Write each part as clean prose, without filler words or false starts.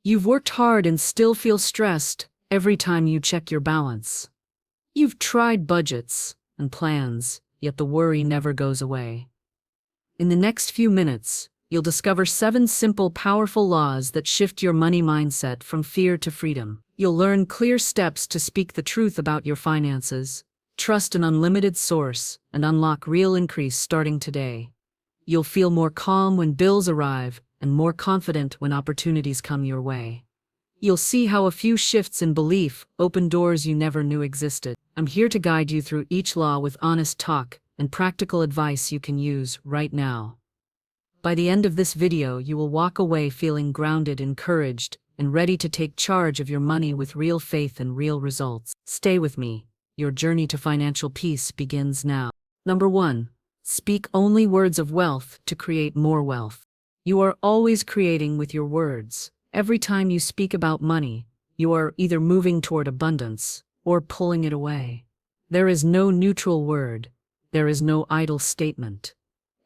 You've worked hard and still feel stressed every time you check your balance. You've tried budgets and plans, yet the worry never goes away. In the next few minutes, you'll discover 7 simple, powerful laws that shift your money mindset from fear to freedom. You'll learn clear steps to speak the truth about your finances, trust an unlimited source, and unlock real increase starting today. You'll feel more calm when bills arrive and more confident when opportunities come your way. You'll see how a few shifts in belief open doors you never knew existed. I'm here to guide you through each law with honest talk and practical advice you can use right now. By the end of this video, you will walk away feeling grounded, encouraged, and ready to take charge of your money with real faith and real results. Stay with me. Your journey to financial peace begins now. Number 1. Speak only words of wealth to create more wealth. You are always creating with your words. Every time you speak about money, you are either moving toward abundance or pulling it away. There is no neutral word. There is no idle statement.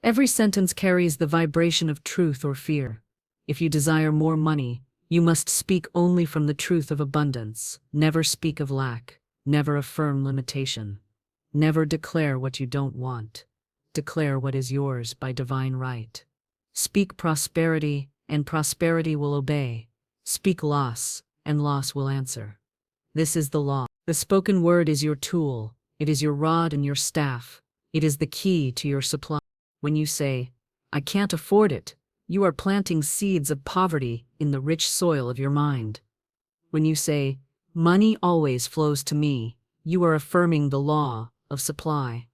Every sentence carries the vibration of truth or fear. If you desire more money, you must speak only from the truth of abundance. Never speak of lack. Never affirm limitation. Never declare what you don't want. Declare what is yours by divine right. Speak prosperity, and prosperity will obey. Speak loss, and loss will answer. This is the law. The spoken word is your tool. It is your rod and your staff. It is the key to your supply. When you say, "I can't afford it," you are planting seeds of poverty in the rich soil of your mind. When you say, "Money always flows to me," you are affirming the law of supply.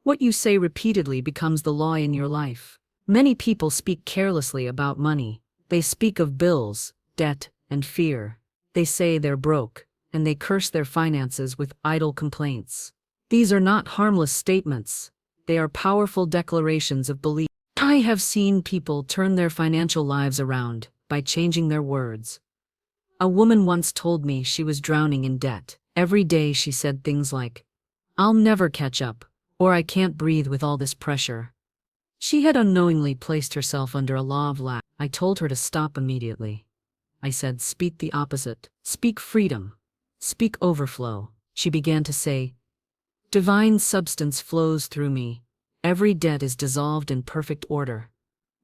What you say repeatedly becomes the law in your life. Many people speak carelessly about money. They speak of bills, debt, and fear. They say they're broke, and they curse their finances with idle complaints. These are not harmless statements. They are powerful declarations of belief. I have seen people turn their financial lives around by changing their words. A woman once told me she was drowning in debt. Every day she said things like, "I'll never catch up," or "I can't breathe with all this pressure." She had unknowingly placed herself under a law of lack. I told her to stop immediately. I said, "Speak the opposite. Speak freedom. Speak overflow." She began to say, "Divine substance flows through me. Every debt is dissolved in perfect order."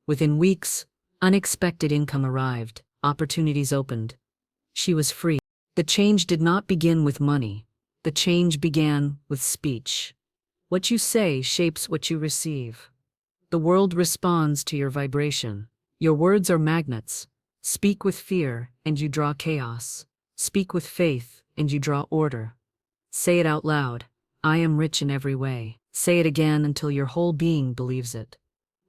Within weeks, unexpected income arrived. Opportunities opened. She was free. The change did not begin with money. The change began with speech. What you say shapes what you receive. The world responds to your vibration. Your words are magnets. Speak with fear, and you draw chaos. Speak with faith, and you draw order. Say it out loud. "I am rich in every way." Say it again until your whole being believes it.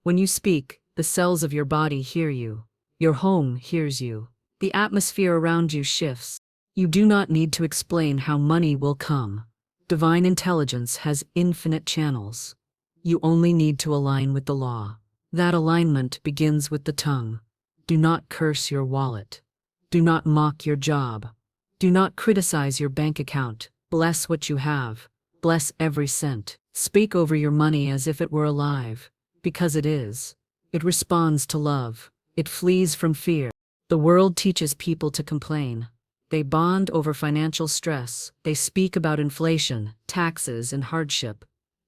When you speak, the cells of your body hear you. Your home hears you. The atmosphere around you shifts. You do not need to explain how money will come. Divine intelligence has infinite channels. You only need to align with the law. That alignment begins with the tongue. Do not curse your wallet. Do not mock your job. Do not criticize your bank account. Bless what you have. Bless every cent. Speak over your money as if it were alive, because it is. It responds to love. It flees from fear. The world teaches people to complain. They bond over financial stress. They speak about inflation, taxes, and hardship.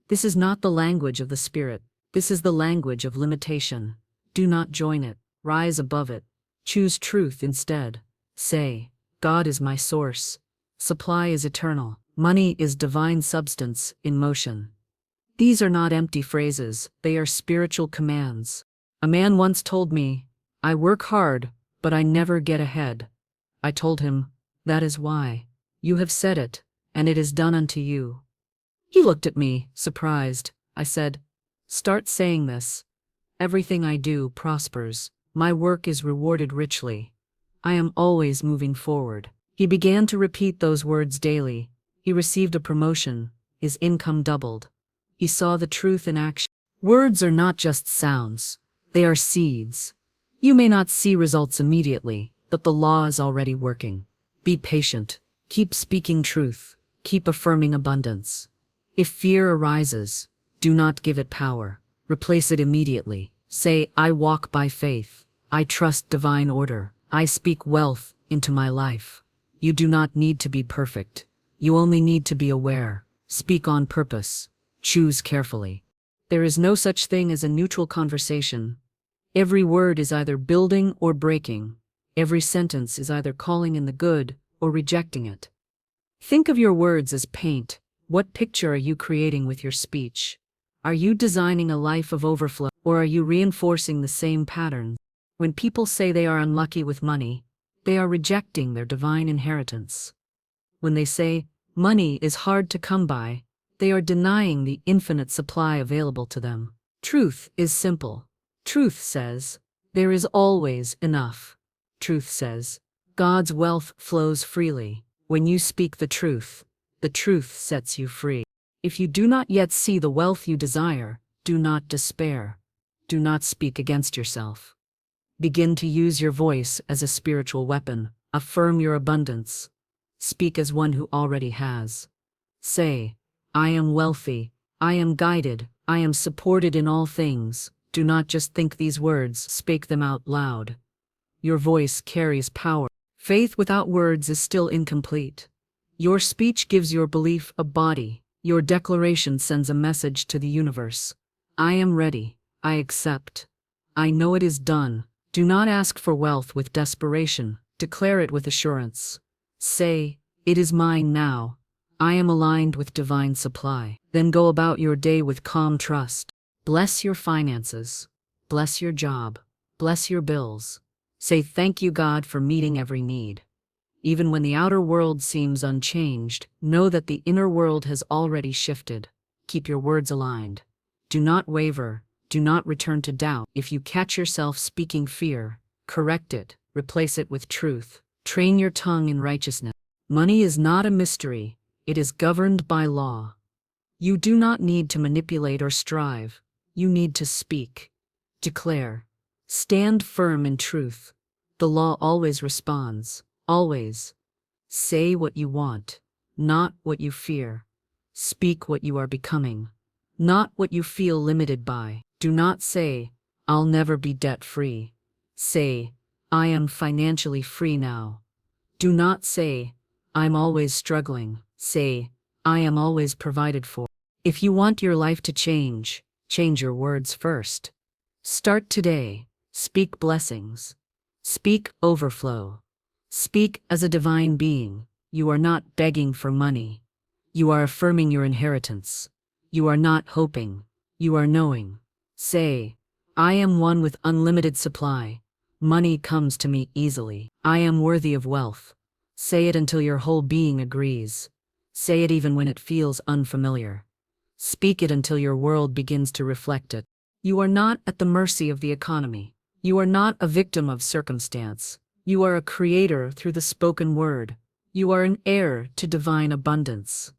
This is not the language of the spirit. This is the language of limitation. Do not join it. Rise above it. Choose truth instead. Say, "God is my source. Supply is eternal. Money is divine substance in motion." These are not empty phrases. They are spiritual commands. A man once told me, "I work hard, but I never get ahead." I told him, "That is why. You have said it, and it is done unto you." He looked at me, surprised. I said, "Start saying this. Everything I do prospers. My work is rewarded richly. I am always moving forward." He began to repeat those words daily. He received a promotion. His income doubled. He saw the truth in action. Words are not just sounds. They are seeds. You may not see results immediately, but the law is already working. Be patient. Keep speaking truth. Keep affirming abundance. If fear arises, do not give it power. Replace it immediately. Say, "I walk by faith. I trust divine order. I speak wealth into my life. You do not need to be perfect. You only need to be aware. Speak on purpose. Choose carefully. There is no such thing as a neutral conversation. Every word is either building or breaking. Every sentence is either calling in the good or rejecting it. Think of your words as paint. What picture are you creating with your speech? Are you designing a life of overflow, or are you reinforcing the same pattern? When people say they are unlucky with money, they are rejecting their divine inheritance. When they say money is hard to come by, they are denying the infinite supply available to them. Truth is simple. Truth says, there is always enough. Truth says, God's wealth flows freely. When you speak the truth sets you free. If you do not yet see the wealth you desire, do not despair. Do not speak against yourself. Begin to use your voice as a spiritual weapon. Affirm your abundance. Speak as one who already has. Say, I am wealthy, I am guided, I am supported in all things. Do not just think these words, speak them out loud. Your voice carries power. Faith without words is still incomplete. Your speech gives your belief a body. Your declaration sends a message to the universe. I am ready. I accept. I know it is done. Do not ask for wealth with desperation. Declare it with assurance. Say, it is mine now. I am aligned with divine supply. Then go about your day with calm trust. Bless your finances. Bless your job. Bless your bills. Say thank you, God, for meeting every need. Even when the outer world seems unchanged, know that the inner world has already shifted. Keep your words aligned. Do not waver. Do not return to doubt. If you catch yourself speaking fear, correct it. Replace it with truth. Train your tongue in righteousness. Money is not a mystery. It is governed by law. You do not need to manipulate or strive. You need to speak. Declare. Stand firm in truth. The law always responds. Always. Say what you want, not what you fear. Speak what you are becoming, not what you feel limited by. Do not say, I'll never be debt-free. Say, I am financially free now. Do not say, I'm always struggling. Say, I am always provided for. If you want your life to change your words first. Start today. Speak blessings. Speak overflow. Speak as a divine being. You are not begging for money. You are affirming your inheritance. You are not hoping. You are knowing. Say, I am one with unlimited supply. Money comes to me easily. I am worthy of wealth. Say it until your whole being agrees. Say it even when it feels unfamiliar. Speak it until your world begins to reflect it. You are not at the mercy of the economy. You are not a victim of circumstance. You are a creator through the spoken word. You are an heir to divine abundance.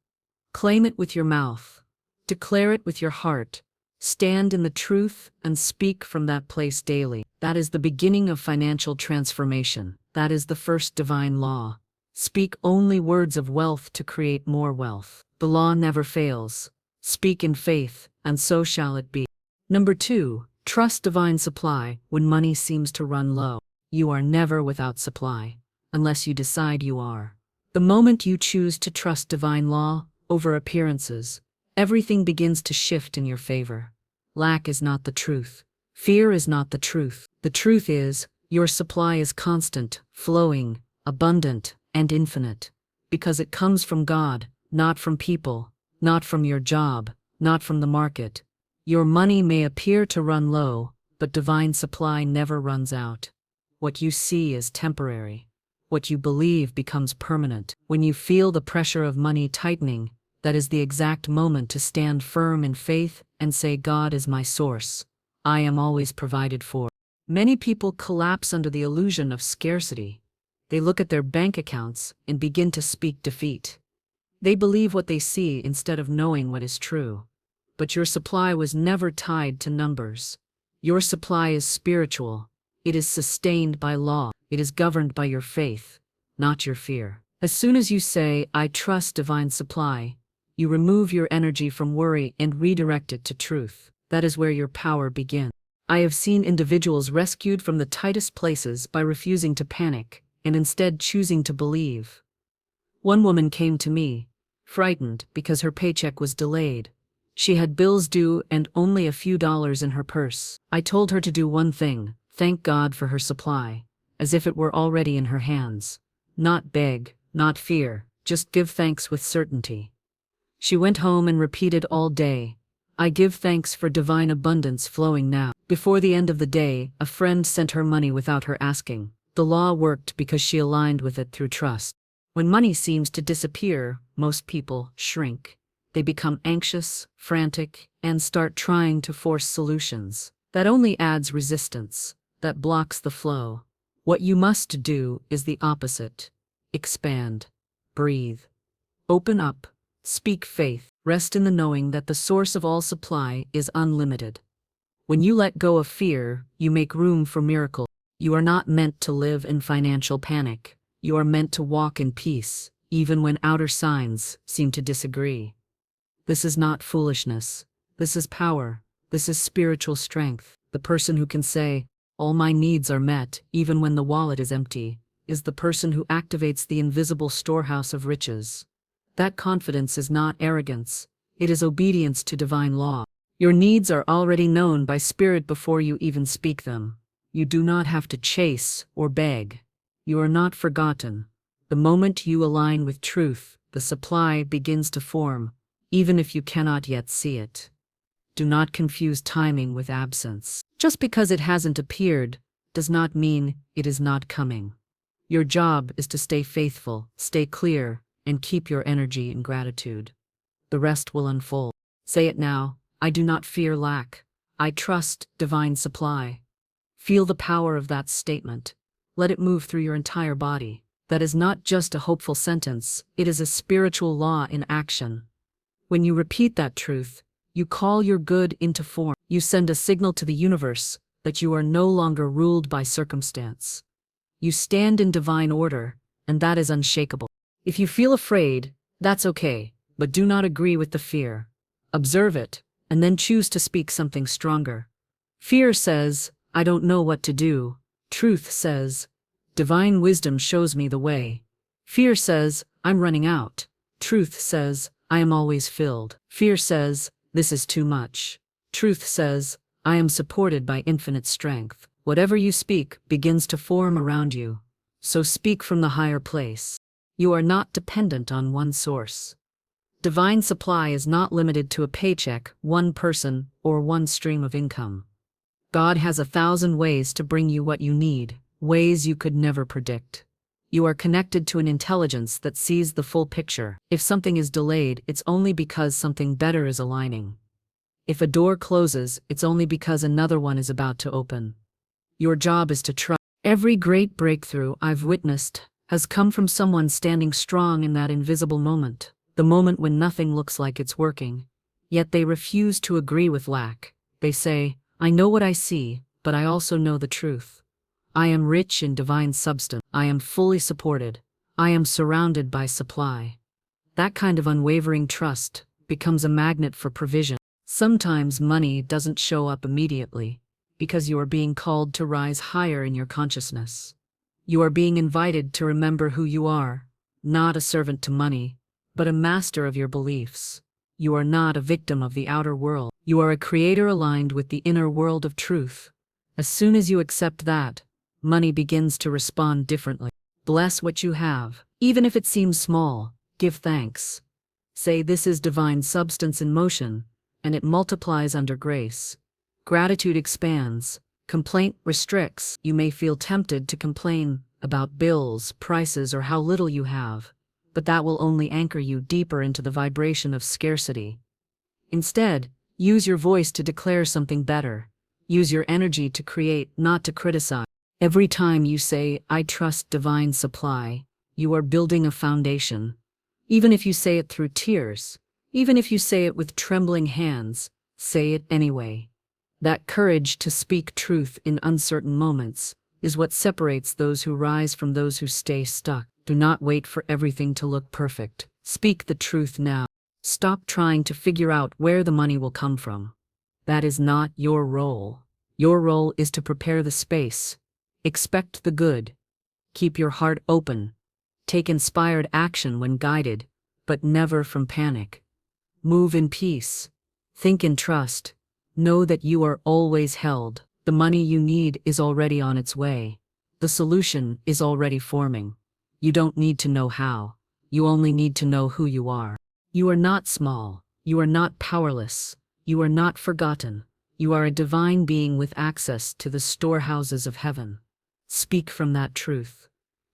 Claim it with your mouth. Declare it with your heart. Stand in the truth and speak from that place daily. That is the beginning of financial transformation. That is the first divine law. Speak only words of wealth to create more wealth. The law never fails. Speak in faith, and so shall it be. Number 2, trust divine supply when money seems to run low. You are never without supply, unless you decide you are. The moment you choose to trust divine law over appearances, everything begins to shift in your favor. Lack is not the truth. Fear is not the truth. The truth is, your supply is constant, flowing, abundant, and infinite, because it comes from God, not from people, not from your job, not from the market. Your money may appear to run low, but divine supply never runs out. What you see is temporary. What you believe becomes permanent. When you feel the pressure of money tightening, that is the exact moment to stand firm in faith and say, God is my source. I am always provided for. Many people collapse under the illusion of scarcity. They look at their bank accounts and begin to speak defeat. They believe what they see instead of knowing what is true. But your supply was never tied to numbers. Your supply is spiritual. It is sustained by law. It is governed by your faith, not your fear. As soon as you say, I trust divine supply, you remove your energy from worry and redirect it to truth. That is where your power begins. I have seen individuals rescued from the tightest places by refusing to panic and instead choosing to believe. One woman came to me, frightened because her paycheck was delayed. She had bills due and only a few dollars in her purse. I told her to do one thing: thank God for her supply, as if it were already in her hands. Not beg, not fear, just give thanks with certainty. She went home and repeated all day, "I give thanks for divine abundance flowing now." Before the end of the day, a friend sent her money without her asking. The law worked because she aligned with it through trust. When money seems to disappear, most people shrink. They become anxious, frantic, and start trying to force solutions. That only adds resistance. That blocks the flow. What you must do is the opposite. Expand. Breathe. Open up. Speak faith. Rest in the knowing that the source of all supply is unlimited. When you let go of fear, you make room for miracle. You are not meant to live in financial panic. You are meant to walk in peace, even when outer signs seem to disagree. This is not foolishness. This is power. This is spiritual strength. The person who can say, "All my needs are met, even when the wallet is empty," is the person who activates the invisible storehouse of riches. That confidence is not arrogance. It is obedience to divine law. Your needs are already known by Spirit before you even speak them. You do not have to chase or beg. You are not forgotten. The moment you align with truth, the supply begins to form, even if you cannot yet see it. Do not confuse timing with absence. Just because it hasn't appeared does not mean it is not coming. Your job is to stay faithful, stay clear, and keep your energy in gratitude. The rest will unfold. Say it now: I do not fear lack. I trust divine supply. Feel the power of that statement. Let it move through your entire body. That is not just a hopeful sentence, it is a spiritual law in action. When you repeat that truth, you call your good into form. You send a signal to the universe that you are no longer ruled by circumstance. You stand in divine order, and that is unshakable. If you feel afraid, that's okay, but do not agree with the fear. Observe it, and then choose to speak something stronger. Fear says, "I don't know what to do." Truth says, "Divine wisdom shows me the way." Fear says, "I'm running out." Truth says, "I am always filled." Fear says, "This is too much." Truth says, "I am supported by infinite strength." Whatever you speak begins to form around you. So speak from the higher place. You are not dependent on one source. Divine supply is not limited to a paycheck, one person, or one stream of income. God has 1,000 ways to bring you what you need, ways you could never predict. You are connected to an intelligence that sees the full picture. If something is delayed, it's only because something better is aligning. If a door closes, it's only because another one is about to open. Your job is to trust. Every great breakthrough I've witnessed has come from someone standing strong in that invisible moment, the moment when nothing looks like it's working. Yet they refuse to agree with lack. They say, "I know what I see, but I also know the truth. I am rich in divine substance. I am fully supported. I am surrounded by supply." That kind of unwavering trust becomes a magnet for provision. Sometimes money doesn't show up immediately, because you are being called to rise higher in your consciousness. You are being invited to remember who you are, not a servant to money, but a master of your beliefs. You are not a victim of the outer world. You are a creator aligned with the inner world of truth. As soon as you accept that, money begins to respond differently. Bless what you have, even if it seems small. Give thanks. Say, "This is divine substance in motion," and it multiplies under grace. Gratitude expands. Complaint restricts. You may feel tempted to complain about bills, prices, or how little you have, but that will only anchor you deeper into the vibration of scarcity. Instead, use your voice to declare something better. Use your energy to create, not to criticize. Every time you say, "I trust divine supply," you are building a foundation. Even if you say it through tears, even if you say it with trembling hands, say it anyway. That courage to speak truth in uncertain moments is what separates those who rise from those who stay stuck. Do not wait for everything to look perfect. Speak the truth now. Stop trying to figure out where the money will come from. That is not your role. Your role is to prepare the space. Expect the good. Keep your heart open. Take inspired action when guided, but never from panic. Move in peace. Think in trust. Know that you are always held. The money you need is already on its way. The solution is already forming. You don't need to know how. You only need to know who you are. You are not small. You are not powerless. You are not forgotten. You are a divine being with access to the storehouses of heaven. Speak from that truth.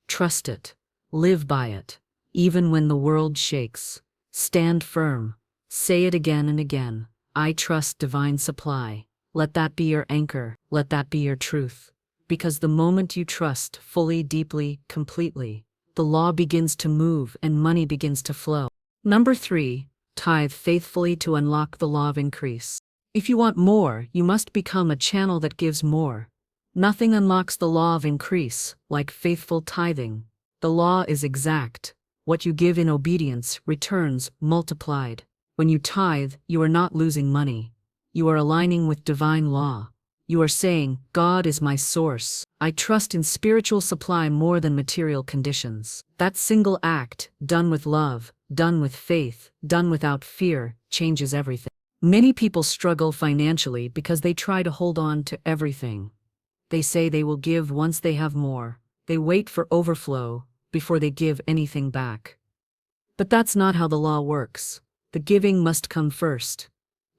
Trust it. Live by it. Even when the world shakes. Stand firm. Say it again and again. I trust divine supply. Let that be your anchor. Let that be your truth. Because the moment you trust fully, deeply, completely, the law begins to move and money begins to flow. Number 3, tithe faithfully to unlock the law of increase. If you want more, you must become a channel that gives more. Nothing unlocks the law of increase like faithful tithing. The law is exact. What you give in obedience returns multiplied. When you tithe, you are not losing money. You are aligning with divine law. You are saying, God is my source. I trust in spiritual supply more than material conditions. That single act, done with love, done with faith, done without fear, changes everything. Many people struggle financially because they try to hold on to everything. They say they will give once they have more. They wait for overflow before they give anything back. But that's not how the law works. The giving must come first.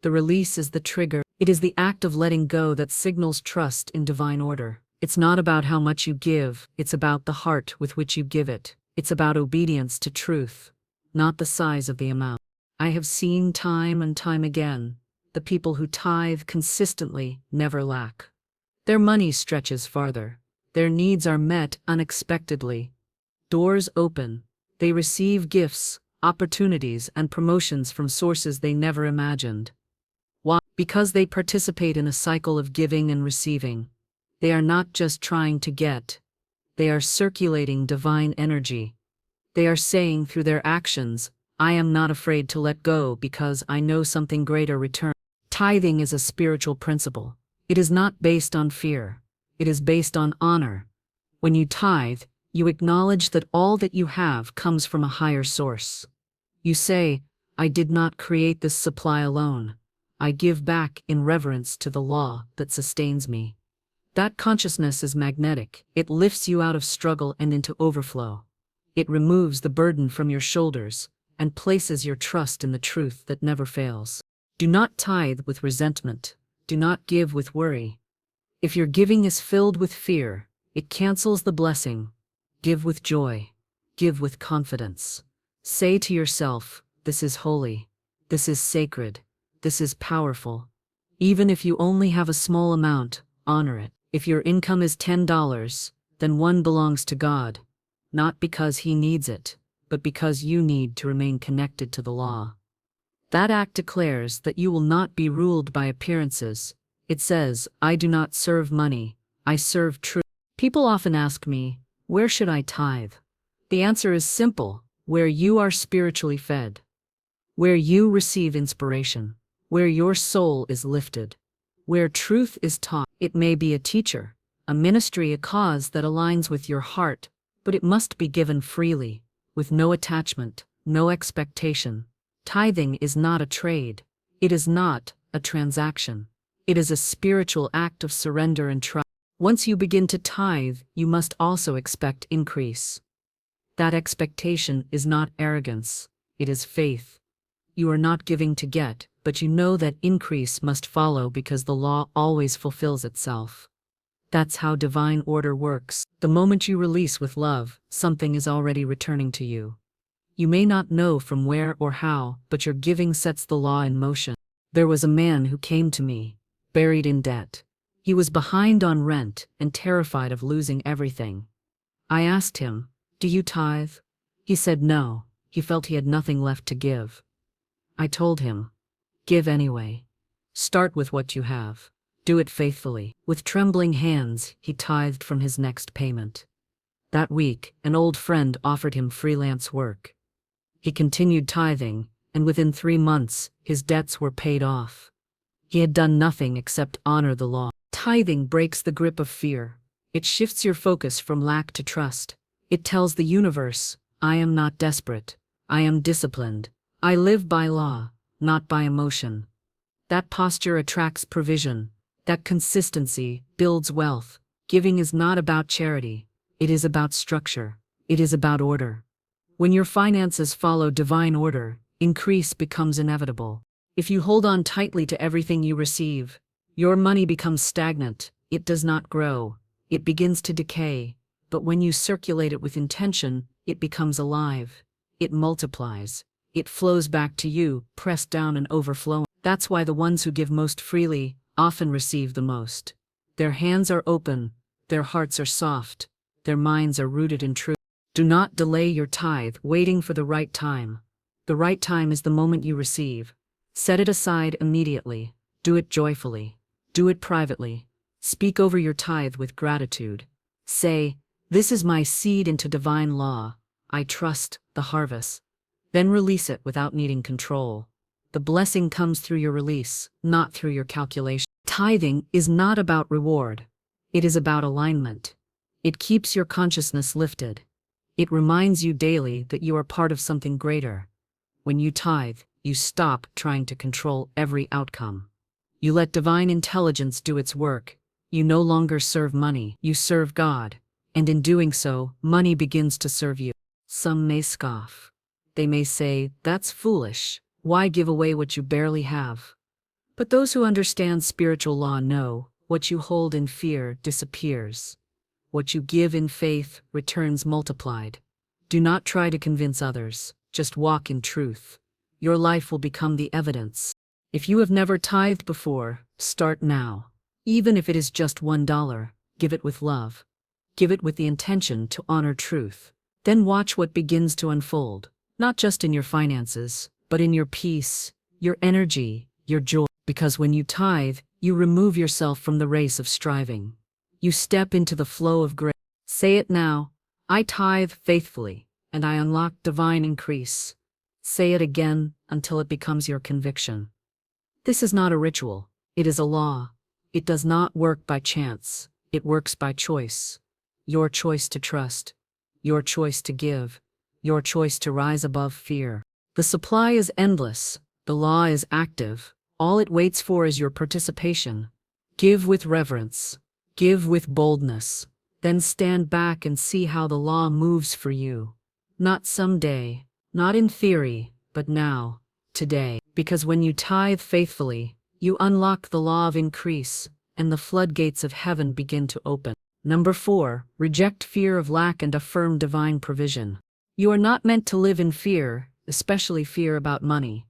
The release is the trigger. It is the act of letting go that signals trust in divine order. It's not about how much you give, it's about the heart with which you give it. It's about obedience to truth, not the size of the amount. I have seen time and time again, the people who tithe consistently never lack. Their money stretches farther. Their needs are met unexpectedly. Doors open. They receive gifts, opportunities, and promotions from sources they never imagined. Why? Because they participate in a cycle of giving and receiving. They are not just trying to get. They are circulating divine energy. They are saying through their actions, I am not afraid to let go because I know something greater returns. Tithing is a spiritual principle. It is not based on fear. It is based on honor. When you tithe, you acknowledge that all that you have comes from a higher source. You say, I did not create this supply alone. I give back in reverence to the law that sustains me. That consciousness is magnetic. It lifts you out of struggle and into overflow. It removes the burden from your shoulders and places your trust in the truth that never fails. Do not tithe with resentment. Do not give with worry. If your giving is filled with fear, it cancels the blessing. Give with joy. Give with confidence. Say to yourself, this is holy. This is sacred. This is powerful. Even if you only have a small amount, honor it. If your income is $10, then one belongs to God, not because He needs it, but because you need to remain connected to the law. That act declares that you will not be ruled by appearances. It says, I do not serve money, I serve truth. People often ask me, where should I tithe? The answer is simple, where you are spiritually fed, where you receive inspiration, where your soul is lifted, where truth is taught. It may be a teacher, a ministry, a cause that aligns with your heart, but it must be given freely, with no attachment, no expectation. Tithing is not a trade. It is not a transaction. It is a spiritual act of surrender and trust. Once you begin to tithe, you must also expect increase. That expectation is not arrogance, it is faith. You are not giving to get, but you know that increase must follow because the law always fulfills itself. That's how divine order works. The moment you release with love, something is already returning to you. You may not know from where or how, but your giving sets the law in motion. There was a man who came to me, buried in debt. He was behind on rent and terrified of losing everything. I asked him, do you tithe? He said no. He felt he had nothing left to give. I told him, give anyway. Start with what you have. Do it faithfully. With trembling hands, he tithed from his next payment. That week, an old friend offered him freelance work. He continued tithing, and within 3 months, his debts were paid off. He had done nothing except honor the law. Tithing breaks the grip of fear. It shifts your focus from lack to trust. It tells the universe, I am not desperate. I am disciplined. I live by law, not by emotion. That posture attracts provision. That consistency builds wealth. Giving is not about charity. It is about structure. It is about order. When your finances follow divine order, increase becomes inevitable. If you hold on tightly to everything you receive, your money becomes stagnant. It does not grow. It begins to decay. But when you circulate it with intention, it becomes alive. It multiplies. It flows back to you, pressed down and overflowing. That's why the ones who give most freely often receive the most. Their hands are open. Their hearts are soft. Their minds are rooted in truth. Do not delay your tithe, waiting for the right time. The right time is the moment you receive. Set it aside immediately. Do it joyfully. Do it privately. Speak over your tithe with gratitude. Say, this is my seed into divine law. I trust the harvest. Then release it without needing control. The blessing comes through your release, not through your calculation. Tithing is not about reward. It is about alignment. It keeps your consciousness lifted. It reminds you daily that you are part of something greater. When you tithe, you stop trying to control every outcome. You let divine intelligence do its work. You no longer serve money, you serve God. And in doing so, money begins to serve you. Some may scoff. They may say, that's foolish. Why give away what you barely have? But those who understand spiritual law know, what you hold in fear disappears. What you give in faith returns multiplied. Do not try to convince others, just walk in truth. Your life will become the evidence. If you have never tithed before, start now. Even if it is just $1, give it with love. Give it with the intention to honor truth. Then watch what begins to unfold, not just in your finances, but in your peace, your energy, your joy. Because when you tithe, you remove yourself from the race of striving. You step into the flow of grace. Say it now, I tithe faithfully, and I unlock divine increase. Say it again until it becomes your conviction. This is not a ritual, it is a law. It does not work by chance, it works by choice. Your choice to trust, your choice to give, your choice to rise above fear. The supply is endless, the law is active, all it waits for is your participation. Give with reverence, give with boldness, then stand back and see how the law moves for you. Not someday, not in theory, but now, today. Because when you tithe faithfully, you unlock the law of increase, and the floodgates of heaven begin to open. Number 4, reject fear of lack and affirm divine provision. You are not meant to live in fear, especially fear about money.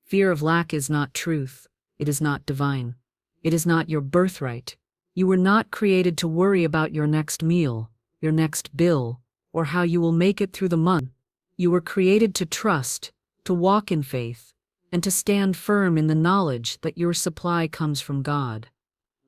Fear of lack is not truth. It is not divine. It is not your birthright. You were not created to worry about your next meal, your next bill, or how you will make it through the month. You were created to trust, to walk in faith, and to stand firm in the knowledge that your supply comes from God.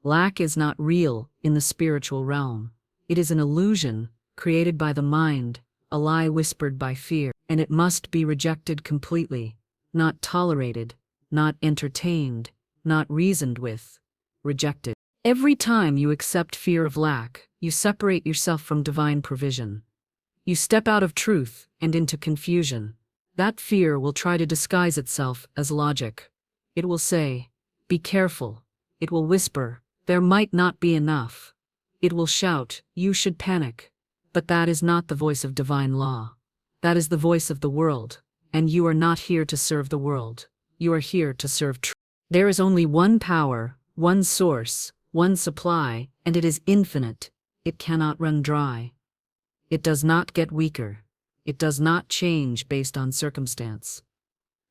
Lack is not real in the spiritual realm. It is an illusion created by the mind, a lie whispered by fear, and it must be rejected completely, not tolerated, not entertained, not reasoned with, rejected. Every time you accept fear of lack, you separate yourself from divine provision. You step out of truth and into confusion. That fear will try to disguise itself as logic. It will say, be careful. It will whisper, there might not be enough. It will shout, you should panic. But that is not the voice of divine law. That is the voice of the world, and you are not here to serve the world. You are here to serve truth. There is only one power, one source, one supply, and it is infinite. It cannot run dry. It does not get weaker. It does not change based on circumstance.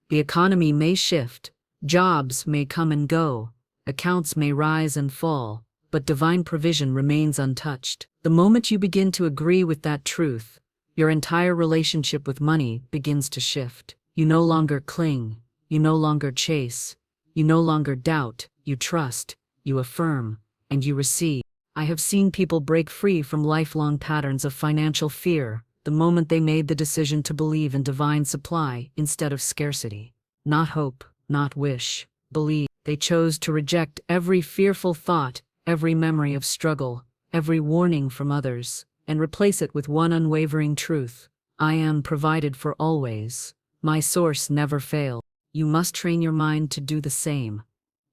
The economy may shift, jobs may come and go, accounts may rise and fall, but divine provision remains untouched. The moment you begin to agree with that truth, your entire relationship with money begins to shift. You no longer cling, you no longer chase, you no longer doubt, you trust, you affirm, and you receive. I have seen people break free from lifelong patterns of financial fear the moment they made the decision to believe in divine supply instead of scarcity. Not hope, not wish, believe. They chose to reject every fearful thought, every memory of struggle, every warning from others, and replace it with one unwavering truth. I am provided for always. My source never fails. You must train your mind to do the same.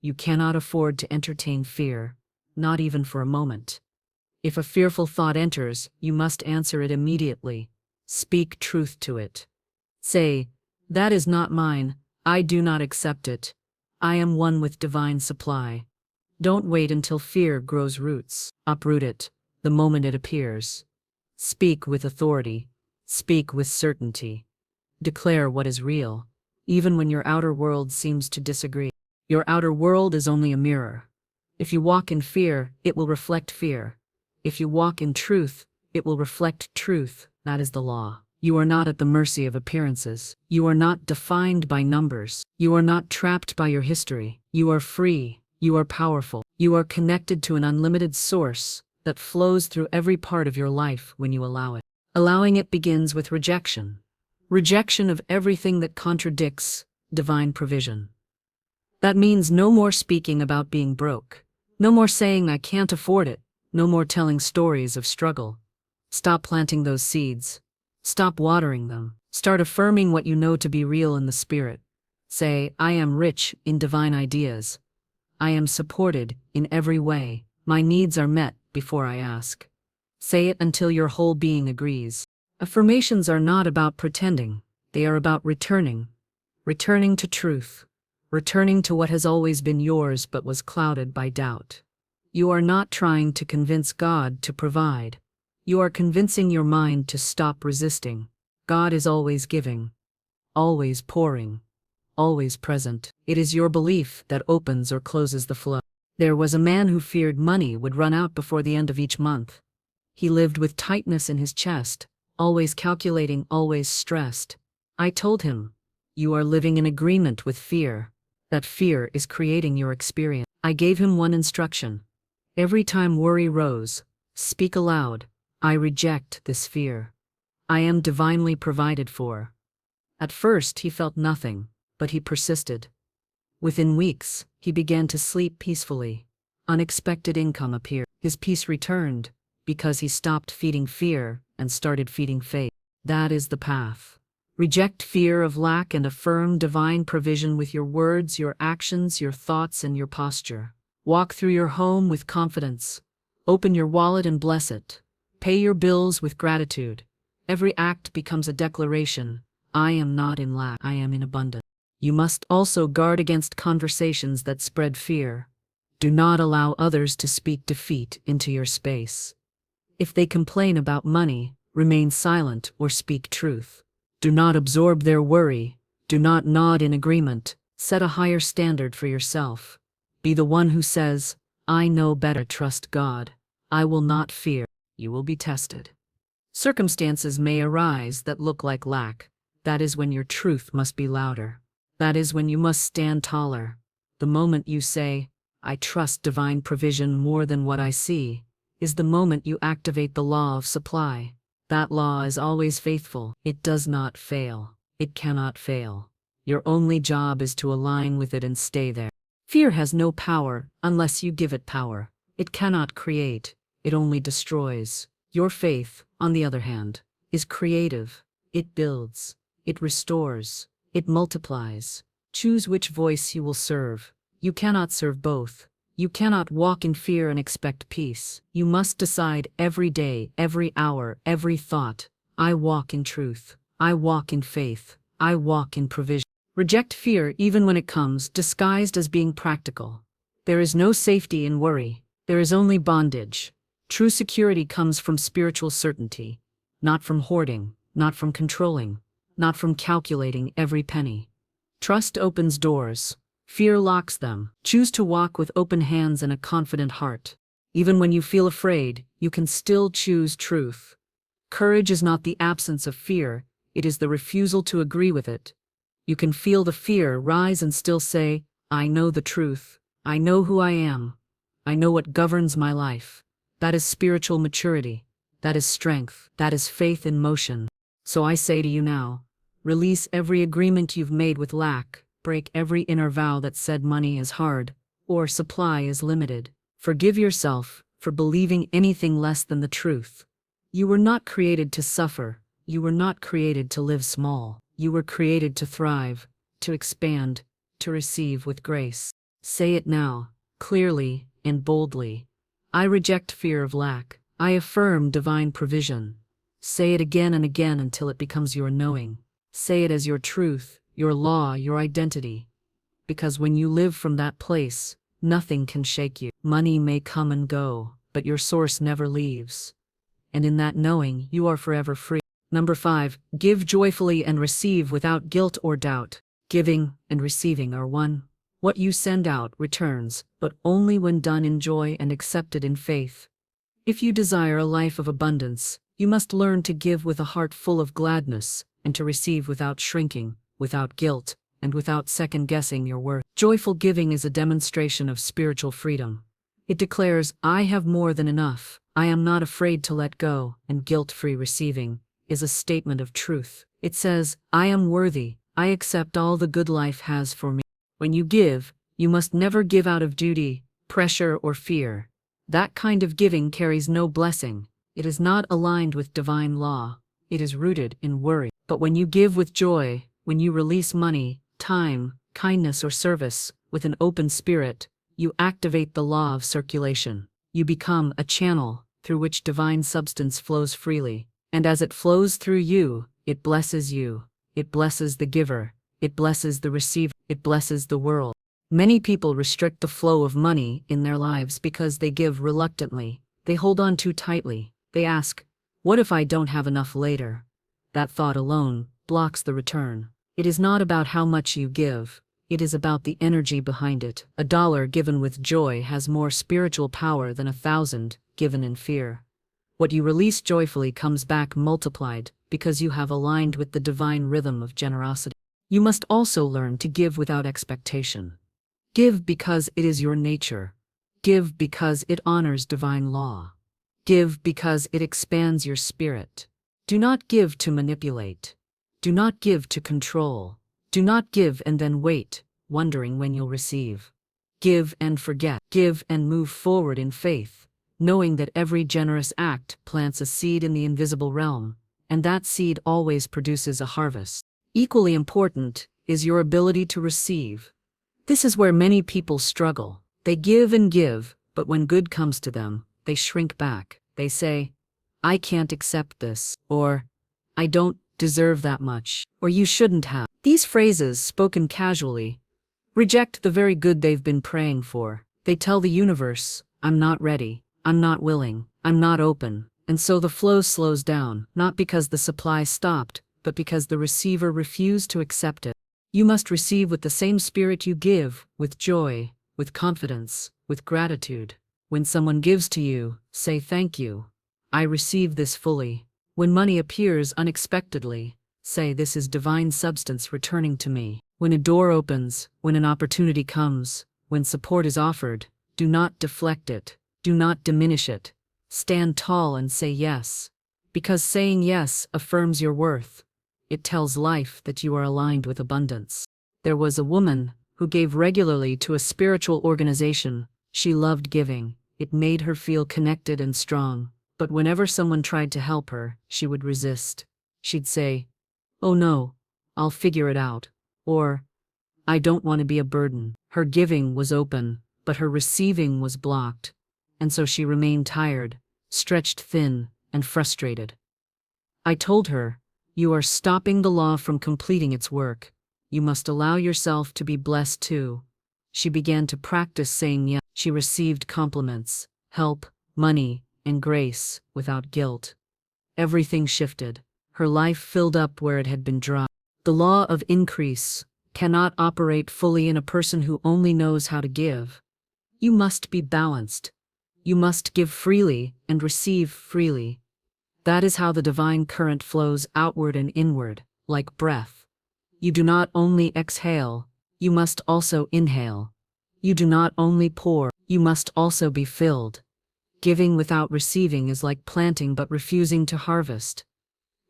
You cannot afford to entertain fear, not even for a moment. If a fearful thought enters, you must answer it immediately. Speak truth to it. Say, "That is not mine. I do not accept it. I am one with divine supply." Don't wait until fear grows roots. Uproot it the moment it appears. Speak with authority. Speak with certainty. Declare what is real, even when your outer world seems to disagree. Your outer world is only a mirror. If you walk in fear, it will reflect fear. If you walk in truth, it will reflect truth. That is the law. You are not at the mercy of appearances. You are not defined by numbers. You are not trapped by your history. You are free. You are powerful. You are connected to an unlimited source that flows through every part of your life when you allow it. Allowing it begins with rejection. Rejection of everything that contradicts divine provision. That means no more speaking about being broke. No more saying I can't afford it. No more telling stories of struggle. Stop planting those seeds. Stop watering them. Start affirming what you know to be real in the spirit. Say, I am rich in divine ideas. I am supported in every way. My needs are met before I ask. Say it until your whole being agrees. Affirmations are not about pretending. They are about returning. Returning to truth. Returning to what has always been yours but was clouded by doubt. You are not trying to convince God to provide. You are convincing your mind to stop resisting. God is always giving, always pouring, always present. It is your belief that opens or closes the flow. There was a man who feared money would run out before the end of each month. He lived with tightness in his chest, always calculating, always stressed. I told him, you are living in agreement with fear. That fear is creating your experience. I gave him one instruction. Every time worry rose, speak aloud, I reject this fear. I am divinely provided for. At first he felt nothing, but he persisted. Within weeks, he began to sleep peacefully. Unexpected income appeared. His peace returned, because he stopped feeding fear and started feeding faith. That is the path. Reject fear of lack and affirm divine provision with your words, your actions, your thoughts, and your posture. Walk through your home with confidence. Open your wallet and bless it. Pay your bills with gratitude. Every act becomes a declaration. I am not in lack, I am in abundance. You must also guard against conversations that spread fear. Do not allow others to speak defeat into your space. If they complain about money, remain silent or speak truth. Do not absorb their worry. Do not nod in agreement. Set a higher standard for yourself. Be the one who says, I know better. Trust God. I will not fear. You will be tested. Circumstances may arise that look like lack. That is when your truth must be louder. That is when you must stand taller. The moment you say, I trust divine provision more than what I see, is the moment you activate the law of supply. That law is always faithful. It does not fail. It cannot fail. Your only job is to align with it and stay there. Fear has no power unless you give it power. It cannot create. It only destroys. Your faith, on the other hand, is creative. It builds. It restores. It multiplies. Choose which voice you will serve. You cannot serve both. You cannot walk in fear and expect peace. You must decide every day, every hour, every thought. I walk in truth. I walk in faith. I walk in provision. Reject fear even when it comes disguised as being practical. There is no safety in worry. There is only bondage. True security comes from spiritual certainty, not from hoarding, not from controlling, not from calculating every penny. Trust opens doors. Fear locks them. Choose to walk with open hands and a confident heart. Even when you feel afraid, you can still choose truth. Courage is not the absence of fear, it is the refusal to agree with it. You can feel the fear rise and still say, I know the truth. I know who I am. I know what governs my life. That is spiritual maturity. That is strength. That is faith in motion. So I say to you now, release every agreement you've made with lack. Break every inner vow that said money is hard, or supply is limited. Forgive yourself for believing anything less than the truth. You were not created to suffer. You were not created to live small. You were created to thrive, to expand, to receive with grace. Say it now, clearly and boldly. I reject fear of lack. I affirm divine provision. Say it again and again until it becomes your knowing. Say it as your truth, your law, your identity. Because when you live from that place, nothing can shake you. Money may come and go, but your source never leaves. And in that knowing, you are forever free. Number 5, give joyfully and receive without guilt or doubt. Giving and receiving are one. What you send out returns, but only when done in joy and accepted in faith. If you desire a life of abundance, you must learn to give with a heart full of gladness, and to receive without shrinking, without guilt, and without second-guessing your worth. Joyful giving is a demonstration of spiritual freedom. It declares, I have more than enough, I am not afraid to let go, and guilt-free receiving is a statement of truth. It says, I am worthy, I accept all the good life has for me. When you give, you must never give out of duty, pressure, or fear. That kind of giving carries no blessing. It is not aligned with divine law. It is rooted in worry. But when you give with joy, when you release money, time, kindness, or service with an open spirit, you activate the law of circulation. You become a channel through which divine substance flows freely. And as it flows through you, it blesses you. It blesses the giver. It blesses the receiver. It blesses the world. Many people restrict the flow of money in their lives because they give reluctantly. They hold on too tightly. They ask, what if I don't have enough later? That thought alone blocks the return. It is not about how much you give. It is about the energy behind it. $1 given with joy has more spiritual power than 1,000 given in fear. What you release joyfully comes back multiplied because you have aligned with the divine rhythm of generosity. You must also learn to give without expectation. Give because it is your nature. Give because it honors divine law. Give because it expands your spirit. Do not give to manipulate. Do not give to control. Do not give and then wait, wondering when you'll receive. Give and forget. Give and move forward in faith, knowing that every generous act plants a seed in the invisible realm, and that seed always produces a harvest. Equally important is your ability to receive. This is where many people struggle. They give and give, but when good comes to them, they shrink back. They say, I can't accept this, or I don't deserve that much, or you shouldn't have. These phrases, spoken casually, reject the very good they've been praying for. They tell the universe, I'm not ready, I'm not willing, I'm not open. And so the flow slows down, not because the supply stopped, but because the receiver refused to accept it. You must receive with the same spirit you give, with joy, with confidence, with gratitude. When someone gives to you, say thank you. I receive this fully. When money appears unexpectedly, say this is divine substance returning to me. When a door opens, when an opportunity comes, when support is offered, do not deflect it. Do not diminish it. Stand tall and say yes. Because saying yes affirms your worth. It tells life that you are aligned with abundance. There was a woman who gave regularly to a spiritual organization. She loved giving. It made her feel connected and strong. But whenever someone tried to help her, she would resist. She'd say, oh no, I'll figure it out. Or, I don't want to be a burden. Her giving was open, but her receiving was blocked. And so she remained tired, stretched thin, and frustrated. I told her, you are stopping the law from completing its work. You must allow yourself to be blessed too. She began to practice saying yes. She received compliments, help, money, and grace without guilt. Everything shifted. Her life filled up where it had been dry. The law of increase cannot operate fully in a person who only knows how to give. You must be balanced. You must give freely and receive freely. That is how the divine current flows outward and inward, like breath. You do not only exhale, you must also inhale. You do not only pour, you must also be filled. Giving without receiving is like planting but refusing to harvest.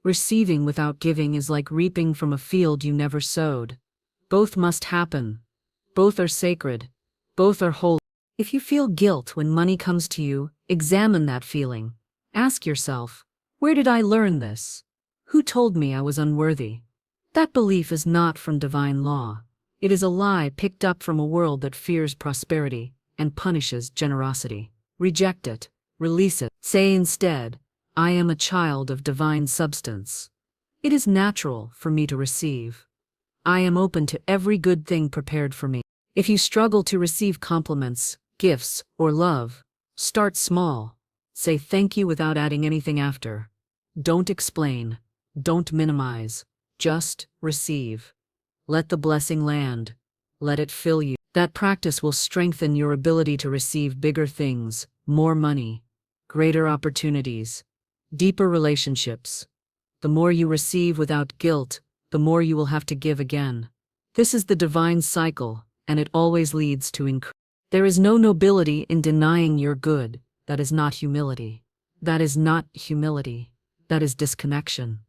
Receiving without giving is like reaping from a field you never sowed. Both must happen. Both are sacred. Both are holy. If you feel guilt when money comes to you, examine that feeling. Ask yourself, where did I learn this? Who told me I was unworthy? That belief is not from divine law. It is a lie picked up from a world that fears prosperity and punishes generosity. Reject it. Release it. Say instead, I am a child of divine substance. It is natural for me to receive. I am open to every good thing prepared for me. If you struggle to receive compliments, gifts, or love, start small. Say thank you without adding anything after. Don't explain. Don't minimize. Just receive. Let the blessing land. Let it fill you. That practice will strengthen your ability to receive bigger things, more money, greater opportunities, deeper relationships. The more you receive without guilt, the more you will have to give again. This is the divine cycle, and it always leads to increase. There is no nobility in denying your good. That is not humility. That is not humility. That is disconnection.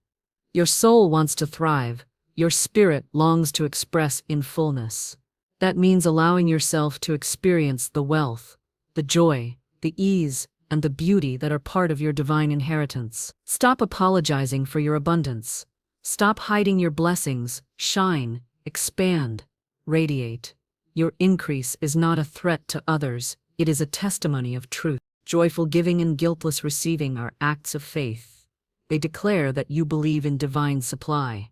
Your soul wants to thrive. Your spirit longs to express in fullness. That means allowing yourself to experience the wealth, the joy, the ease, and the beauty that are part of your divine inheritance. Stop apologizing for your abundance. Stop hiding your blessings. Shine, expand, radiate. Your increase is not a threat to others, it is a testimony of truth. Joyful giving and guiltless receiving are acts of faith. They declare that you believe in divine supply.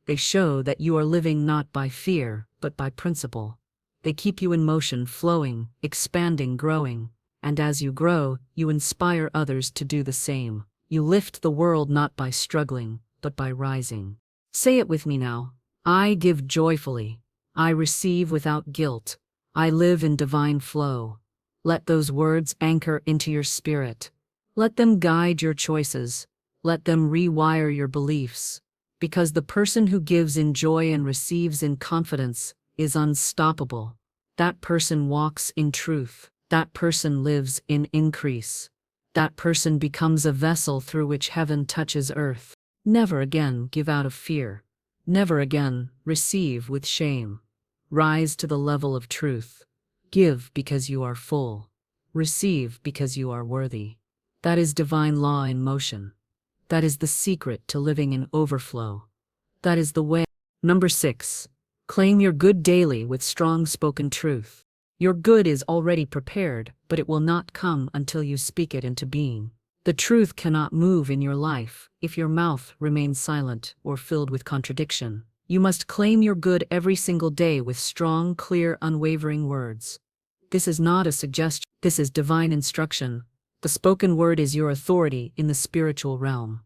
They show that you are living not by fear, but by principle. They keep you in motion, flowing, expanding, growing. And as you grow, you inspire others to do the same. You lift the world not by struggling, but by rising. Say it with me now. I give joyfully. I receive without guilt. I live in divine flow. Let those words anchor into your spirit. Let them guide your choices. Let them rewire your beliefs. Because the person who gives in joy and receives in confidence is unstoppable. That person walks in truth. That person lives in increase. That person becomes a vessel through which heaven touches earth. Never again give out of fear. Never again receive with shame. Rise to the level of truth. Give because you are full. Receive because you are worthy. That is divine law in motion. That is the secret to living in overflow. That is the way. Number 6. Claim your good daily with strong spoken truth. Your good is already prepared, but it will not come until you speak it into being. The truth cannot move in your life if your mouth remains silent or filled with contradiction. You must claim your good every single day with strong, clear, unwavering words. This is not a suggestion. This is divine instruction. The spoken word is your authority in the spiritual realm.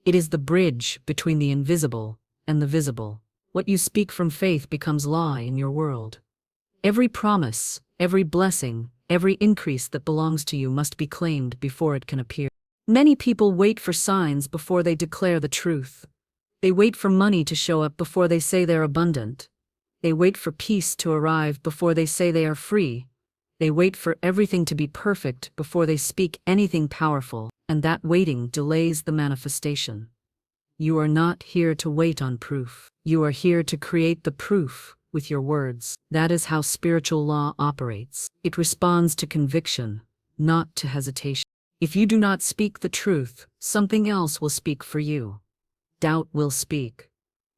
It is the bridge between the invisible and the visible. What you speak from faith becomes law in your world. Every promise, every blessing, every increase that belongs to you must be claimed before it can appear. Many people wait for signs before they declare the truth. They wait for money to show up before they say they're abundant. They wait for peace to arrive before they say they are free. They wait for everything to be perfect before they speak anything powerful, and that waiting delays the manifestation. You are not here to wait on proof. You are here to create the proof with your words. That is how spiritual law operates. It responds to conviction, not to hesitation. If you do not speak the truth, something else will speak for you. Doubt will speak.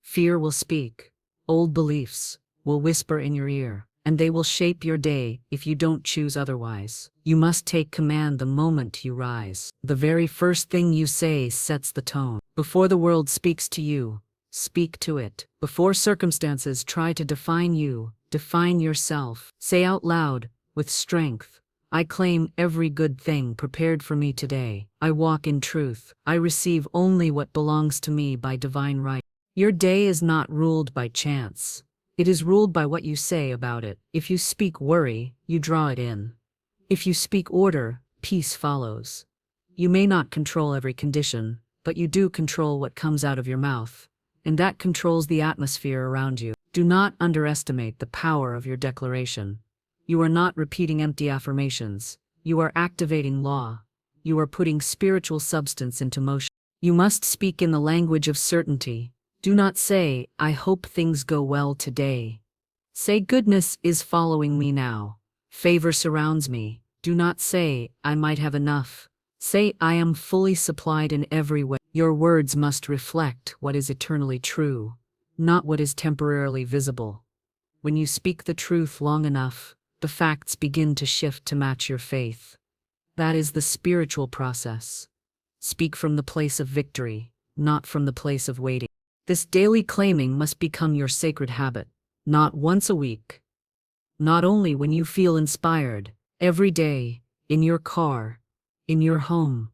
Fear will speak. Old beliefs will whisper in your ear, and they will shape your day if you don't choose otherwise. You must take command the moment you rise. The very first thing you say sets the tone. Before the world speaks to you, speak to it. Before circumstances try to define you, define yourself. Say out loud, with strength, I claim every good thing prepared for me today. I walk in truth. I receive only what belongs to me by divine right. Your day is not ruled by chance. It is ruled by what you say about it. If you speak worry, you draw it in. If you speak order, peace follows. You may not control every condition, but you do control what comes out of your mouth, and that controls the atmosphere around you. Do not underestimate the power of your declaration. You are not repeating empty affirmations. You are activating law. You are putting spiritual substance into motion. You must speak in the language of certainty. Do not say, I hope things go well today. Say, goodness is following me now. Favor surrounds me. Do not say, I might have enough. Say, I am fully supplied in every way. Your words must reflect what is eternally true, not what is temporarily visible. When you speak the truth long enough, the facts begin to shift to match your faith. That is the spiritual process. Speak from the place of victory, not from the place of waiting. This daily claiming must become your sacred habit, not once a week. Not only when you feel inspired, every day, in your car, in your home.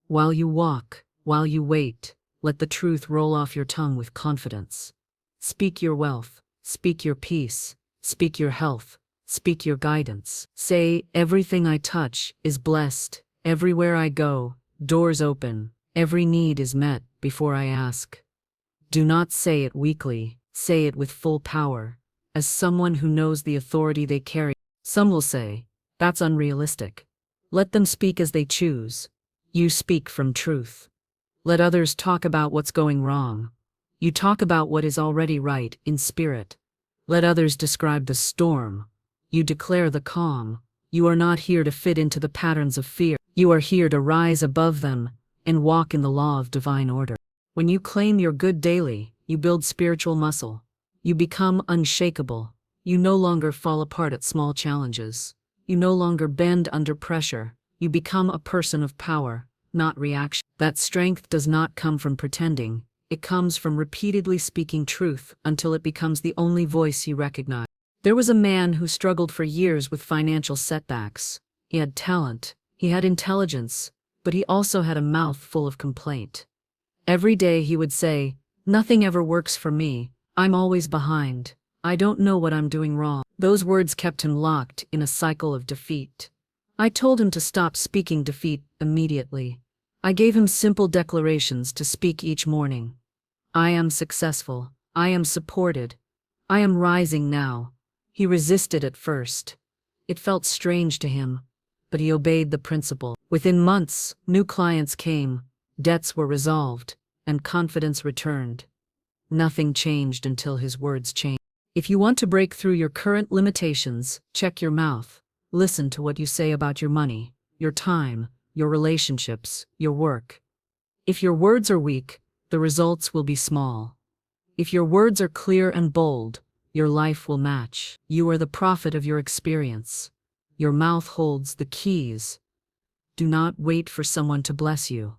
While you walk, while you wait, let the truth roll off your tongue with confidence. Speak your wealth, speak your peace, speak your health, speak your guidance. Say, everything I touch is blessed, everywhere I go, doors open, every need is met before I ask. Do not say it weakly, say it with full power, as someone who knows the authority they carry. Some will say, that's unrealistic. Let them speak as they choose. You speak from truth. Let others talk about what's going wrong. You talk about what is already right in spirit. Let others describe the storm. You declare the calm. You are not here to fit into the patterns of fear. You are here to rise above them and walk in the law of divine order. When you claim your good daily, you build spiritual muscle. You become unshakable. You no longer fall apart at small challenges. You no longer bend under pressure. You become a person of power, not reaction. That strength does not come from pretending. It comes from repeatedly speaking truth until it becomes the only voice you recognize. There was a man who struggled for years with financial setbacks. He had talent, he had intelligence, but he also had a mouth full of complaint. Every day he would say, "Nothing ever works for me. I'm always behind. I don't know what I'm doing wrong." Those words kept him locked in a cycle of defeat. I told him to stop speaking defeat immediately. I gave him simple declarations to speak each morning. I am successful. I am supported. I am rising now. He resisted at first. It felt strange to him, but he obeyed the principle. Within months, new clients came, debts were resolved, and confidence returned. Nothing changed until his words changed. If you want to break through your current limitations, check your mouth. Listen to what you say about your money, your time, your relationships, your work. If your words are weak, the results will be small. If your words are clear and bold, your life will match. You are the prophet of your experience. Your mouth holds the keys. Do not wait for someone to bless you.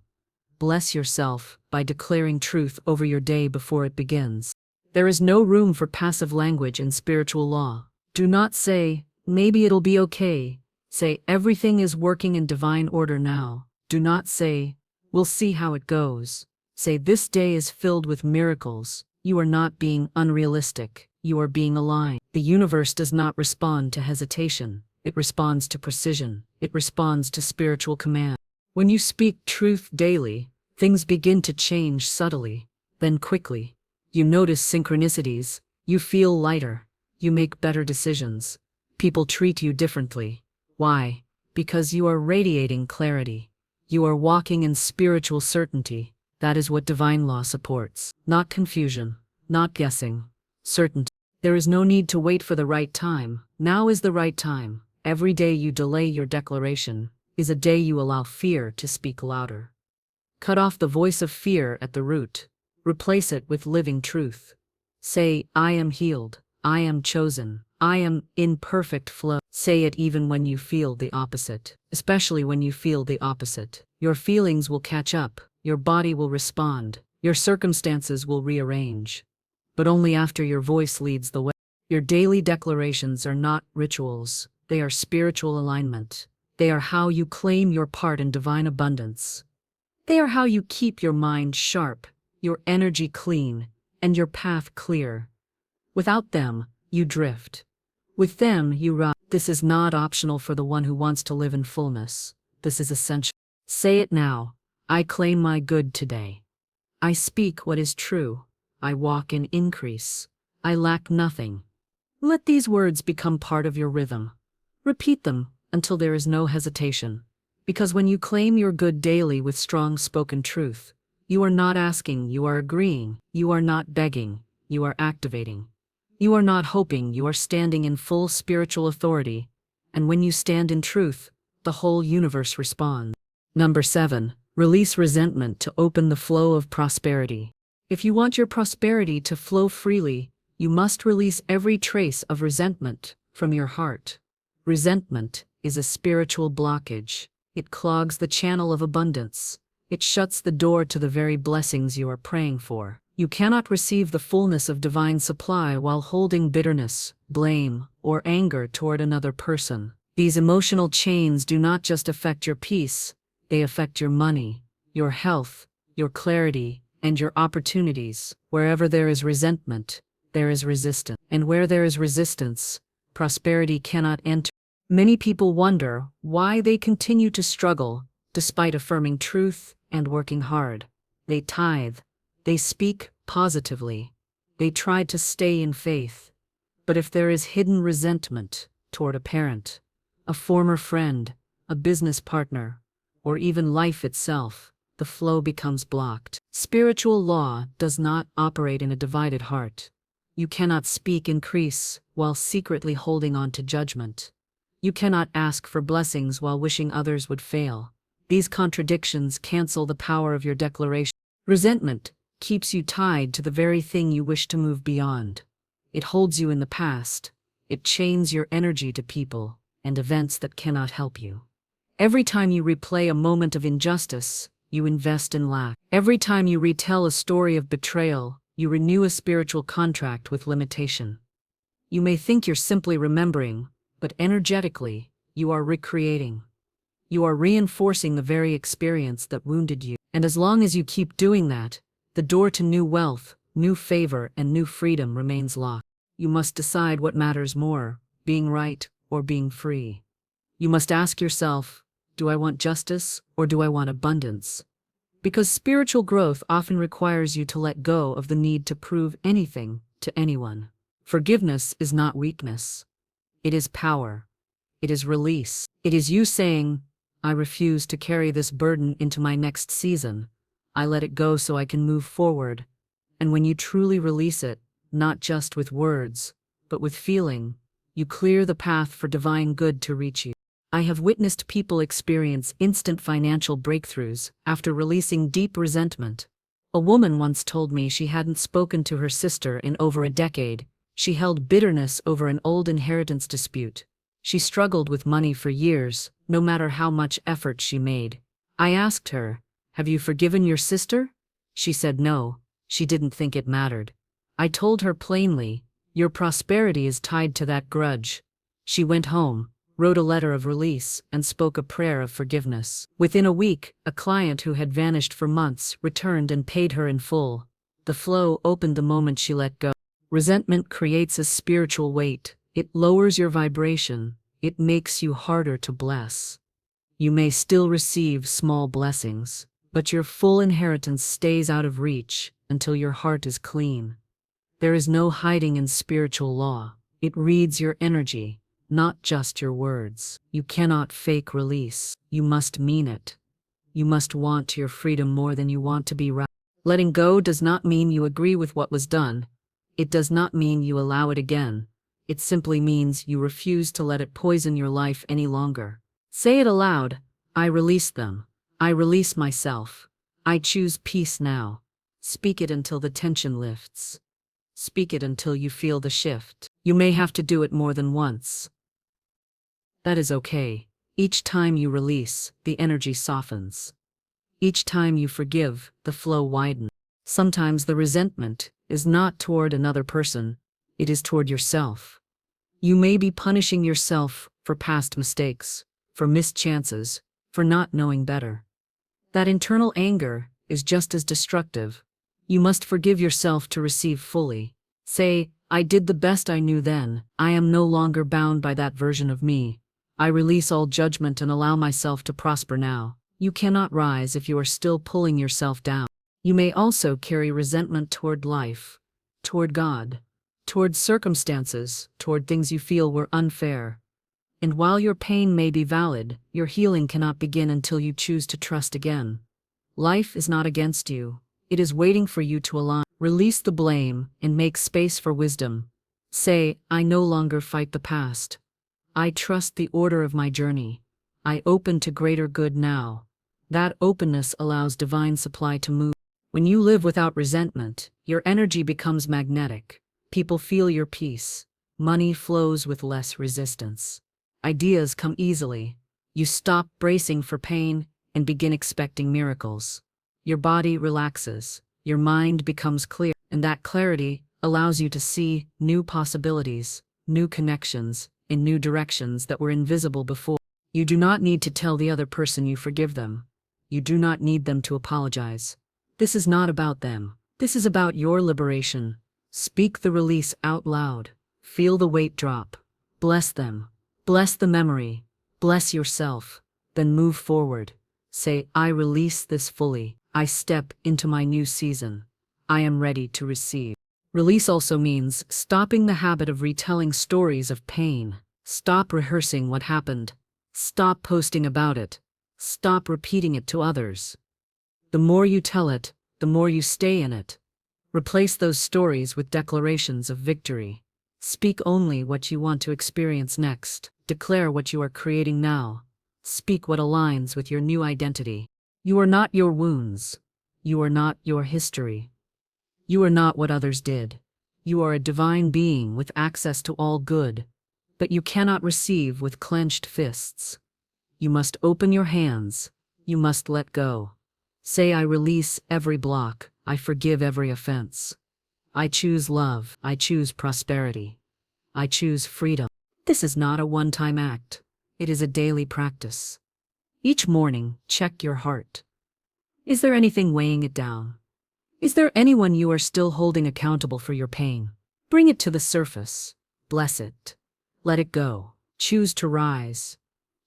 Bless yourself by declaring truth over your day before it begins. There is no room for passive language in spiritual law. Do not say, "Maybe it'll be okay." Say, "Everything is working in divine order now." Do not say, "We'll see how it goes." Say, "This day is filled with miracles." You are not being unrealistic. You are being aligned. The universe does not respond to hesitation. It responds to precision. It responds to spiritual command. When you speak truth daily, things begin to change subtly, then quickly. You notice synchronicities. You feel lighter. You make better decisions. People treat you differently. Why? Because you are radiating clarity. You are walking in spiritual certainty. That is what divine law supports. Not confusion, not guessing, certainty. There is no need to wait for the right time. Now is the right time. Every day you delay your declaration is a day you allow fear to speak louder. Cut off the voice of fear at the root. Replace it with living truth. Say, "I am healed. I am chosen. I am in perfect flow." Say it even when you feel the opposite. Especially when you feel the opposite. Your feelings will catch up. Your body will respond. Your circumstances will rearrange. But only after your voice leads the way. Your daily declarations are not rituals. They are spiritual alignment. They are how you claim your part in divine abundance. They are how you keep your mind sharp, your energy clean, and your path clear. Without them, you drift. With them, you rise. This is not optional for the one who wants to live in fullness. This is essential. Say it now. I claim my good today. I speak what is true. I walk in increase. I lack nothing. Let these words become part of your rhythm. Repeat them until there is no hesitation. Because when you claim your good daily with strong spoken truth, you are not asking, you are agreeing. You are not begging, you are activating. You are not hoping, you are standing in full spiritual authority. And when you stand in truth, the whole universe responds. Number 7. Release resentment to open the flow of prosperity. If you want your prosperity to flow freely, you must release every trace of resentment from your heart. Resentment is a spiritual blockage. It clogs the channel of abundance. It shuts the door to the very blessings you are praying for. You cannot receive the fullness of divine supply while holding bitterness, blame, or anger toward another person. These emotional chains do not just affect your peace, they affect your money, your health, your clarity, and your opportunities. Wherever there is resentment, there is resistance. And where there is resistance, prosperity cannot enter. Many people wonder why they continue to struggle despite affirming truth and working hard. They tithe, they speak positively, they try to stay in faith. But if there is hidden resentment toward a parent, a former friend, a business partner, or even life itself, the flow becomes blocked. Spiritual law does not operate in a divided heart. You cannot speak increase while secretly holding on to judgment. You cannot ask for blessings while wishing others would fail. These contradictions cancel the power of your declaration. Resentment keeps you tied to the very thing you wish to move beyond. It holds you in the past. It chains your energy to people and events that cannot help you. Every time you replay a moment of injustice, you invest in lack. Every time you retell a story of betrayal, you renew a spiritual contract with limitation. You may think you're simply remembering, but energetically, you are recreating. You are reinforcing the very experience that wounded you. And as long as you keep doing that, the door to new wealth, new favor, and new freedom remains locked. You must decide what matters more, being right or being free. You must ask yourself, do I want justice or do I want abundance? Because spiritual growth often requires you to let go of the need to prove anything to anyone. Forgiveness is not weakness. It is power. It is release. It is you saying, I refuse to carry this burden into my next season. I let it go so I can move forward. And when you truly release it, not just with words, but with feeling, you clear the path for divine good to reach you. I have witnessed people experience instant financial breakthroughs after releasing deep resentment. A woman once told me she hadn't spoken to her sister in over a decade. She held bitterness over an old inheritance dispute. She struggled with money for years, no matter how much effort she made. I asked her, have you forgiven your sister? She said no, she didn't think it mattered. I told her plainly, your prosperity is tied to that grudge. She went home, wrote a letter of release, and spoke a prayer of forgiveness. Within a week, a client who had vanished for months returned and paid her in full. The flow opened the moment she let go. Resentment creates a spiritual weight. It lowers your vibration. It makes you harder to bless. You may still receive small blessings, but your full inheritance stays out of reach until your heart is clean. There is no hiding in spiritual law. It reads your energy, not just your words. You cannot fake release. You must mean it. You must want your freedom more than you want to be right. Letting go does not mean you agree with what was done. It does not mean you allow it again. It simply means you refuse to let it poison your life any longer. Say it aloud, I release them. I release myself. I choose peace now. Speak it until the tension lifts. Speak it until you feel the shift. You may have to do it more than once. That is okay. Each time you release, the energy softens. Each time you forgive, the flow widens. Sometimes the resentment is not toward another person, it is toward yourself. You may be punishing yourself for past mistakes, for missed chances, for not knowing better. That internal anger is just as destructive. You must forgive yourself to receive fully. Say, I did the best I knew then. I am no longer bound by that version of me. I release all judgment and allow myself to prosper now. You cannot rise if you are still pulling yourself down. You may also carry resentment toward life, toward God, toward circumstances, toward things you feel were unfair. And while your pain may be valid, your healing cannot begin until you choose to trust again. Life is not against you. It is waiting for you to align. Release the blame and make space for wisdom. Say, I no longer fight the past. I trust the order of my journey. I open to greater good now. That openness allows divine supply to move. When you live without resentment, your energy becomes magnetic. People feel your peace. Money flows with less resistance. Ideas come easily. You stop bracing for pain and begin expecting miracles. Your body relaxes. Your mind becomes clear, and that clarity allows you to see new possibilities, new connections, in new directions that were invisible before. You do not need to tell the other person you forgive them. You do not need them to apologize. This is not about them. This is about your liberation. Speak the release out loud. Feel the weight drop. Bless them. Bless the memory. Bless yourself. Then move forward. Say, I release this fully. I step into my new season. I am ready to receive. Release also means stopping the habit of retelling stories of pain. Stop rehearsing what happened. Stop posting about it. Stop repeating it to others. The more you tell it, the more you stay in it. Replace those stories with declarations of victory. Speak only what you want to experience next. Declare what you are creating now. Speak what aligns with your new identity. You are not your wounds. You are not your history. You are not what others did. You are a divine being with access to all good, but you cannot receive with clenched fists. You must open your hands. You must let go. Say, I release every block. I forgive every offense. I choose love. I choose prosperity. I choose freedom. This is not a one-time act. It is a daily practice. Each morning, check your heart. Is there anything weighing it down? Is there anyone you are still holding accountable for your pain? Bring it to the surface. Bless it. Let it go. Choose to rise.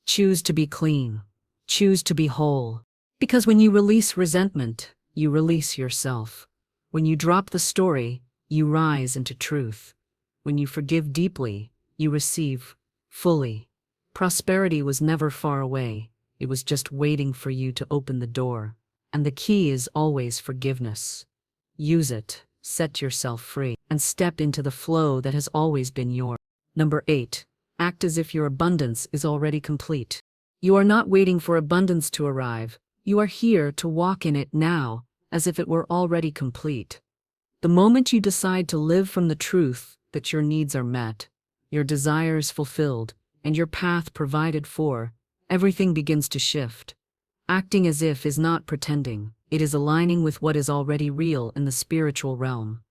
Choose to be clean. Choose to be whole. Because when you release resentment, you release yourself. When you drop the story, you rise into truth. When you forgive deeply, you receive fully. Prosperity was never far away. It was just waiting for you to open the door. And the key is always forgiveness. Use it, set yourself free, and step into the flow that has always been yours. Number 8. Act as if your abundance is already complete. You are not waiting for abundance to arrive. You are here to walk in it now, as if it were already complete. The moment you decide to live from the truth that your needs are met, your desires fulfilled, and your path provided for, everything begins to shift. Acting as if is not pretending. It is aligning with what is already real in the spiritual realm.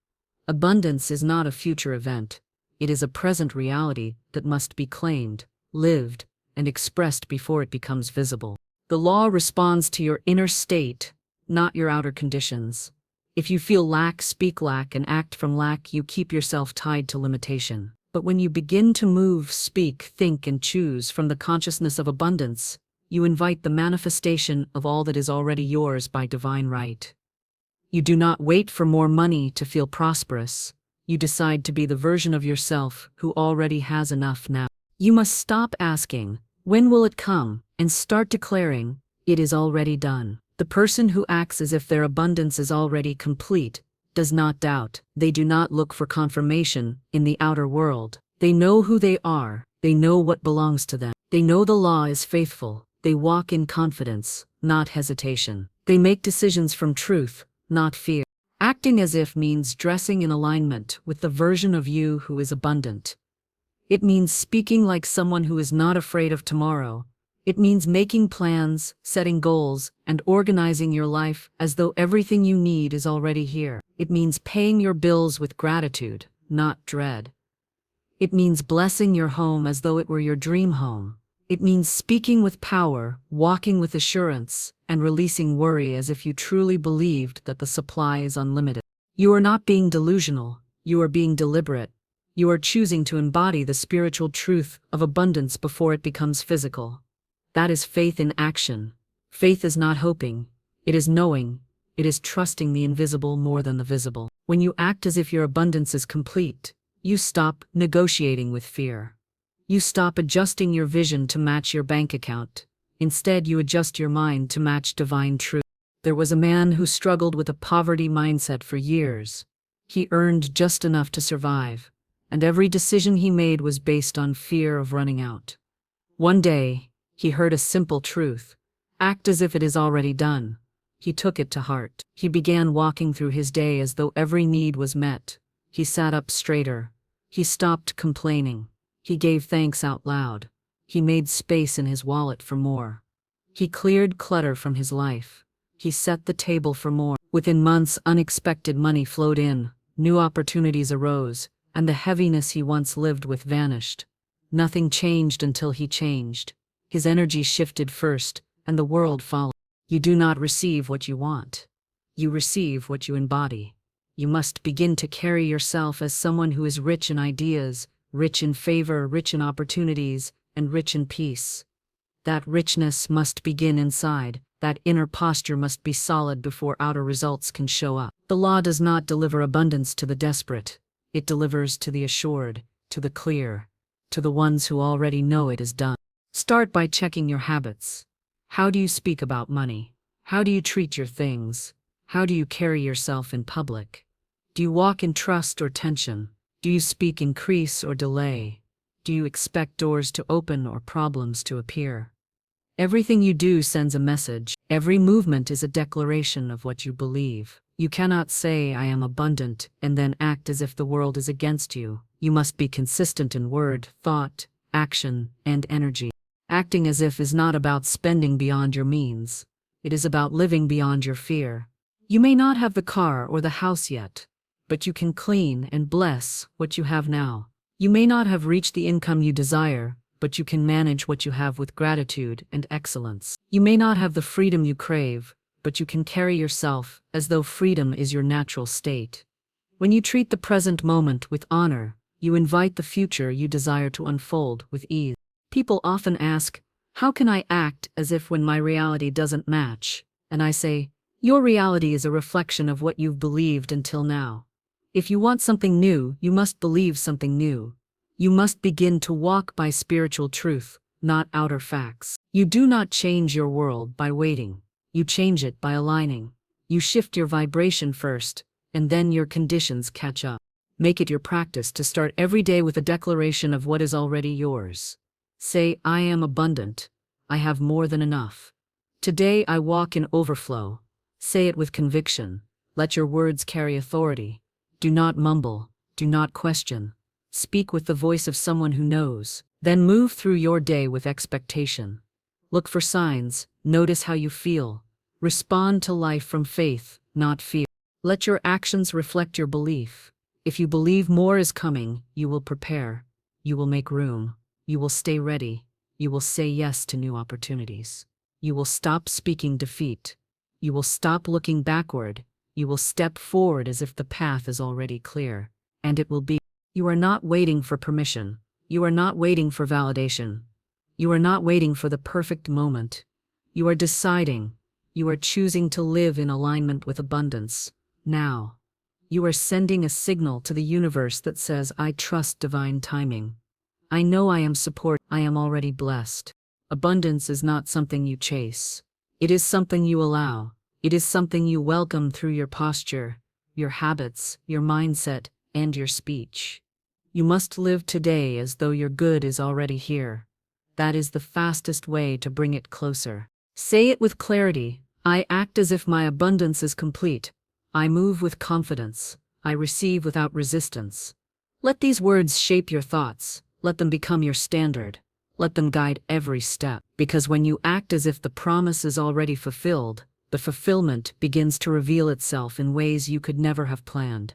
Abundance is not a future event. It is a present reality that must be claimed, lived, and expressed before it becomes visible. The law responds to your inner state, not your outer conditions. If you feel lack, speak lack, and act from lack, you keep yourself tied to limitation. But when you begin to move, speak, think, and choose from the consciousness of abundance, you invite the manifestation of all that is already yours by divine right. You do not wait for more money to feel prosperous. You decide to be the version of yourself who already has enough now. You must stop asking, when will it come, and start declaring, it is already done. The person who acts as if their abundance is already complete does not doubt. They do not look for confirmation in the outer world. They know who they are. They know what belongs to them. They know the law is faithful. They walk in confidence, not hesitation. They make decisions from truth, not fear. Acting as if means dressing in alignment with the version of you who is abundant. It means speaking like someone who is not afraid of tomorrow. It means making plans, setting goals, and organizing your life as though everything you need is already here. It means paying your bills with gratitude, not dread. It means blessing your home as though it were your dream home. It means speaking with power, walking with assurance, and releasing worry as if you truly believed that the supply is unlimited. You are not being delusional. You are being deliberate. You are choosing to embody the spiritual truth of abundance before it becomes physical. That is faith in action. Faith is not hoping. It is knowing. It is trusting the invisible more than the visible. When you act as if your abundance is complete, you stop negotiating with fear. You stop adjusting your vision to match your bank account. Instead, you adjust your mind to match divine truth. There was a man who struggled with a poverty mindset for years. He earned just enough to survive, and every decision he made was based on fear of running out. One day, he heard a simple truth: act as if it is already done. He took it to heart. He began walking through his day as though every need was met. He sat up straighter. He stopped complaining. He gave thanks out loud. He made space in his wallet for more. He cleared clutter from his life. He set the table for more. Within months, unexpected money flowed in, new opportunities arose, and the heaviness he once lived with vanished. Nothing changed until he changed. His energy shifted first, and the world followed. You do not receive what you want. You receive what you embody. You must begin to carry yourself as someone who is rich in ideas, rich in favor, rich in opportunities, and rich in peace. That richness must begin inside. That inner posture must be solid before outer results can show up. The law does not deliver abundance to the desperate. It delivers to the assured, to the clear, to the ones who already know it is done. Start by checking your habits. How do you speak about money? How do you treat your things? How do you carry yourself in public? Do you walk in trust or tension? Do you speak increase or delay? Do you expect doors to open or problems to appear? Everything you do sends a message. Every movement is a declaration of what you believe. You cannot say, "I am abundant," and then act as if the world is against you. You must be consistent in word, thought, action, and energy. Acting as if is not about spending beyond your means. It is about living beyond your fear. You may not have the car or the house yet, but you can clean and bless what you have now. You may not have reached the income you desire, but you can manage what you have with gratitude and excellence. You may not have the freedom you crave, but you can carry yourself as though freedom is your natural state. When you treat the present moment with honor, you invite the future you desire to unfold with ease. People often ask, "How can I act as if when my reality doesn't match?" And I say, your reality is a reflection of what you've believed until now. If you want something new, you must believe something new. You must begin to walk by spiritual truth, not outer facts. You do not change your world by waiting. You change it by aligning. You shift your vibration first, and then your conditions catch up. Make it your practice to start every day with a declaration of what is already yours. Say, "I am abundant. I have more than enough. Today I walk in overflow." Say it with conviction. Let your words carry authority. Do not mumble. Do not question. Speak with the voice of someone who knows. Then move through your day with expectation. Look for signs. Notice how you feel. Respond to life from faith, not fear. Let your actions reflect your belief. If you believe more is coming, you will prepare. You will make room. You will stay ready. You will say yes to new opportunities. You will stop speaking defeat. You will stop looking backward. You will step forward as if the path is already clear. And it will be. You are not waiting for permission. You are not waiting for validation. You are not waiting for the perfect moment. You are deciding. You are choosing to live in alignment with abundance. Now. You are sending a signal to the universe that says, "I trust divine timing. I know I am supported. I am already blessed." Abundance is not something you chase. It is something you allow. It is something you welcome through your posture, your habits, your mindset, and your speech. You must live today as though your good is already here. That is the fastest way to bring it closer. Say it with clarity. I act as if my abundance is complete. I move with confidence. I receive without resistance. Let these words shape your thoughts. Let them become your standard. Let them guide every step. Because when you act as if the promise is already fulfilled, the fulfillment begins to reveal itself in ways you could never have planned.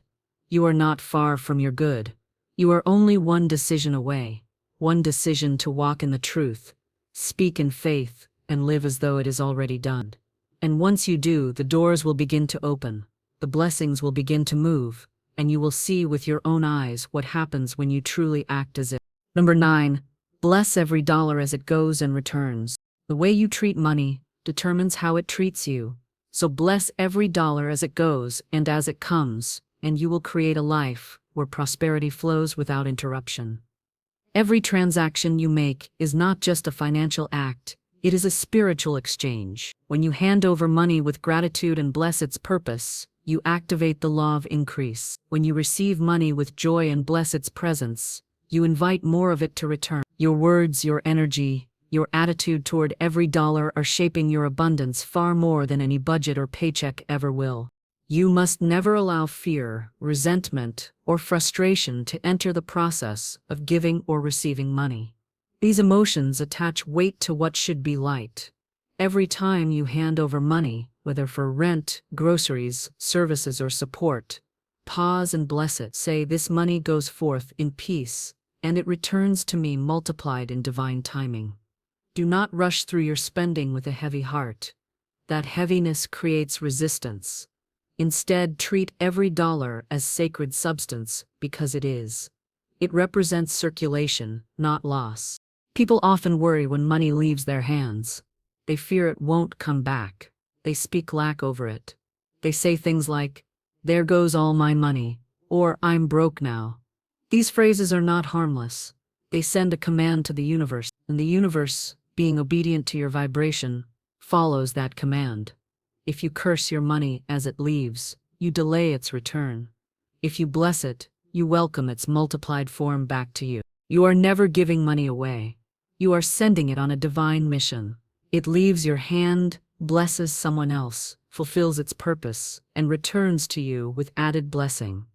You are not far from your good. You are only one decision away. One decision to walk in the truth, speak in faith, and live as though it is already done. And once you do, the doors will begin to open. The blessings will begin to move, and you will see with your own eyes what happens when you truly act as if. Number 9. Bless every dollar as it goes and returns. The way you treat money determines how it treats you. So bless every dollar as it goes and as it comes, and you will create a life where prosperity flows without interruption. Every transaction you make is not just a financial act, it is a spiritual exchange. When you hand over money with gratitude and bless its purpose, you activate the law of increase. When you receive money with joy and bless its presence, you invite more of it to return. Your words, your energy, your attitude toward every dollar are shaping your abundance far more than any budget or paycheck ever will. You must never allow fear, resentment, or frustration to enter the process of giving or receiving money. These emotions attach weight to what should be light. Every time you hand over money, whether for rent, groceries, services, or support, pause and bless it. Say, "This money goes forth in peace, and it returns to me multiplied in divine timing." Do not rush through your spending with a heavy heart. That heaviness creates resistance. Instead, treat every dollar as sacred substance because it is. It represents circulation, not loss. People often worry when money leaves their hands. They fear it won't come back. They speak lack over it. They say things like, "There goes all my money," or "I'm broke now." These phrases are not harmless. They send a command to the universe, and the universe, being obedient to your vibration, follows that command. If you curse your money as it leaves, you delay its return. If you bless it, you welcome its multiplied form back to you. You are never giving money away. You are sending it on a divine mission. It leaves your hand, blesses someone else, fulfills its purpose, and returns to you with added blessing.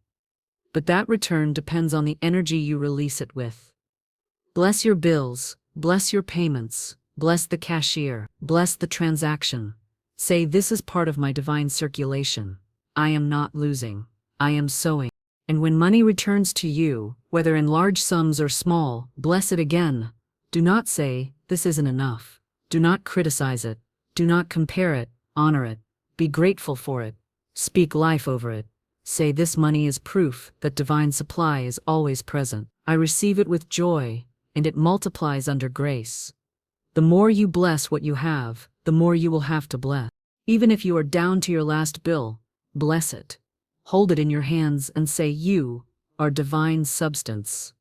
But that return depends on the energy you release it with. Bless your bills, bless your payments, bless the cashier, bless the transaction. Say, "This is part of my divine circulation. I am not losing. I am sowing." And when money returns to you, whether in large sums or small, bless it again. Do not say, "This isn't enough." Do not criticize it. Do not compare it. Honor it. Be grateful for it. Speak life over it. Say, "This money is proof that divine supply is always present. I receive it with joy, and it multiplies under grace." The more you bless what you have, the more you will have to bless. Even if you are down to your last bill, bless it. Hold it in your hands and say, "You are divine substance.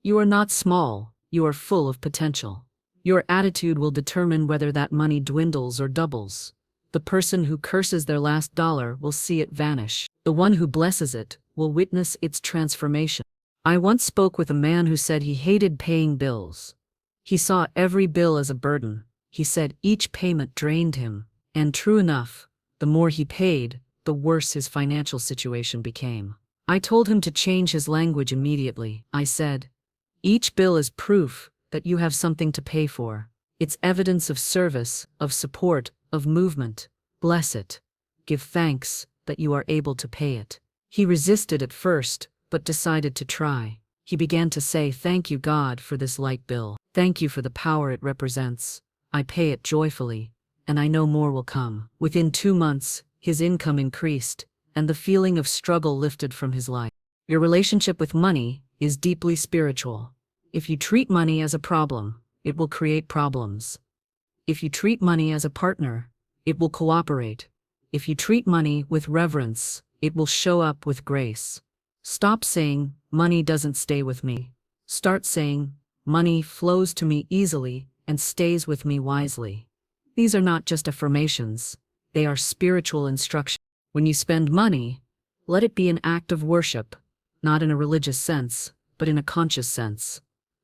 You are not small, you are full of potential." Your attitude will determine whether that money dwindles or doubles. The person who curses their last dollar will see it vanish. The one who blesses it will witness its transformation. I once spoke with a man who said he hated paying bills. He saw every bill as a burden. He said each payment drained him, and true enough, the more he paid, the worse his financial situation became. I told him to change his language immediately. I said, "Each bill is proof that you have something to pay for. It's evidence of service, of support, of movement. Bless it. Give thanks that you are able to pay it." He resisted at first, but decided to try. He began to say, "Thank you, God, for this light bill. Thank you for the power it represents. I pay it joyfully, and I know more will come." Within 2 months, his income increased, and the feeling of struggle lifted from his life. Your relationship with money is deeply spiritual. If you treat money as a problem, it will create problems. If you treat money as a partner, it will cooperate. If you treat money with reverence, it will show up with grace. Stop saying, "Money doesn't stay with me." Start saying, "Money flows to me easily and stays with me wisely." These are not just affirmations, they are spiritual instructions. When you spend money, let it be an act of worship, not in a religious sense, but in a conscious sense.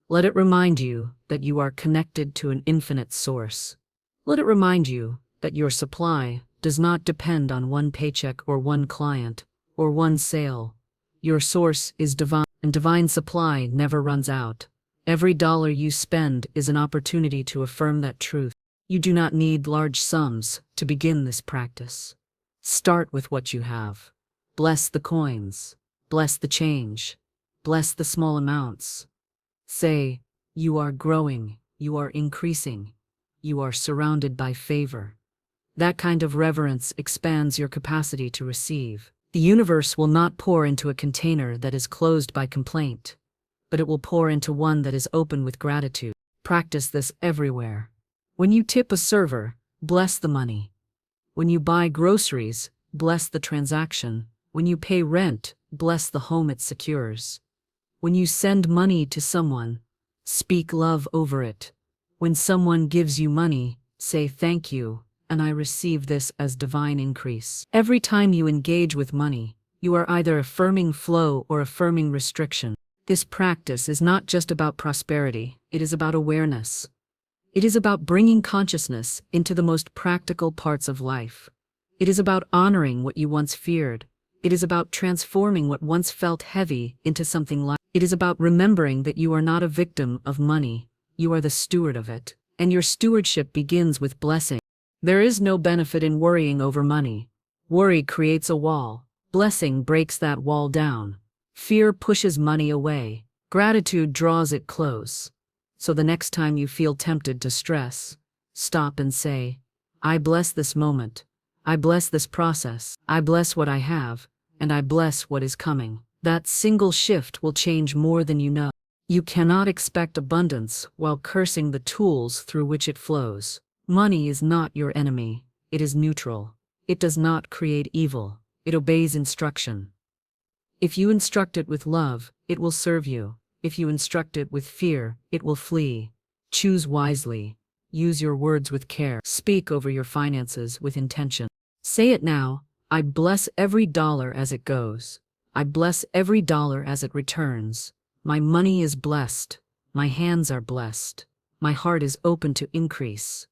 Let it remind you that you are connected to an infinite source. Let it remind you that your supply does not depend on one paycheck or one client or one sale. Your source is divine, and divine supply never runs out. Every dollar you spend is an opportunity to affirm that truth. You do not need large sums to begin this practice. Start with what you have. Bless the coins. Bless the change. Bless the small amounts. Say, "You are growing, you are increasing, you are surrounded by favor." That kind of reverence expands your capacity to receive. The universe will not pour into a container that is closed by complaint, but it will pour into one that is open with gratitude. Practice this everywhere. When you tip a server, bless the money. When you buy groceries, bless the transaction. When you pay rent, bless the home it secures. When you send money to someone, speak love over it. When someone gives you money, say thank you and I receive this as divine increase. Every time you engage with money, you are either affirming flow or affirming restriction. This practice is not just about prosperity, it is about awareness. It is about bringing consciousness into the most practical parts of life. It is about honoring what you once feared. It is about transforming what once felt heavy into something light. It is about remembering that you are not a victim of money, you are the steward of it. And your stewardship begins with blessing. There is no benefit in worrying over money. Worry creates a wall. Blessing breaks that wall down. Fear pushes money away. Gratitude draws it close. So the next time you feel tempted to stress, stop and say, I bless this moment. I bless this process. I bless what I have, and I bless what is coming. That single shift will change more than you know. You cannot expect abundance while cursing the tools through which it flows. Money is not your enemy. It is neutral. It does not create evil. It obeys instruction. If you instruct it with love, it will serve you. If you instruct it with fear, it will flee. Choose wisely. Use your words with care. Speak over your finances with intention. Say it now, I bless every dollar as it goes. I bless every dollar as it returns. My money is blessed. My hands are blessed. My heart is open to increase.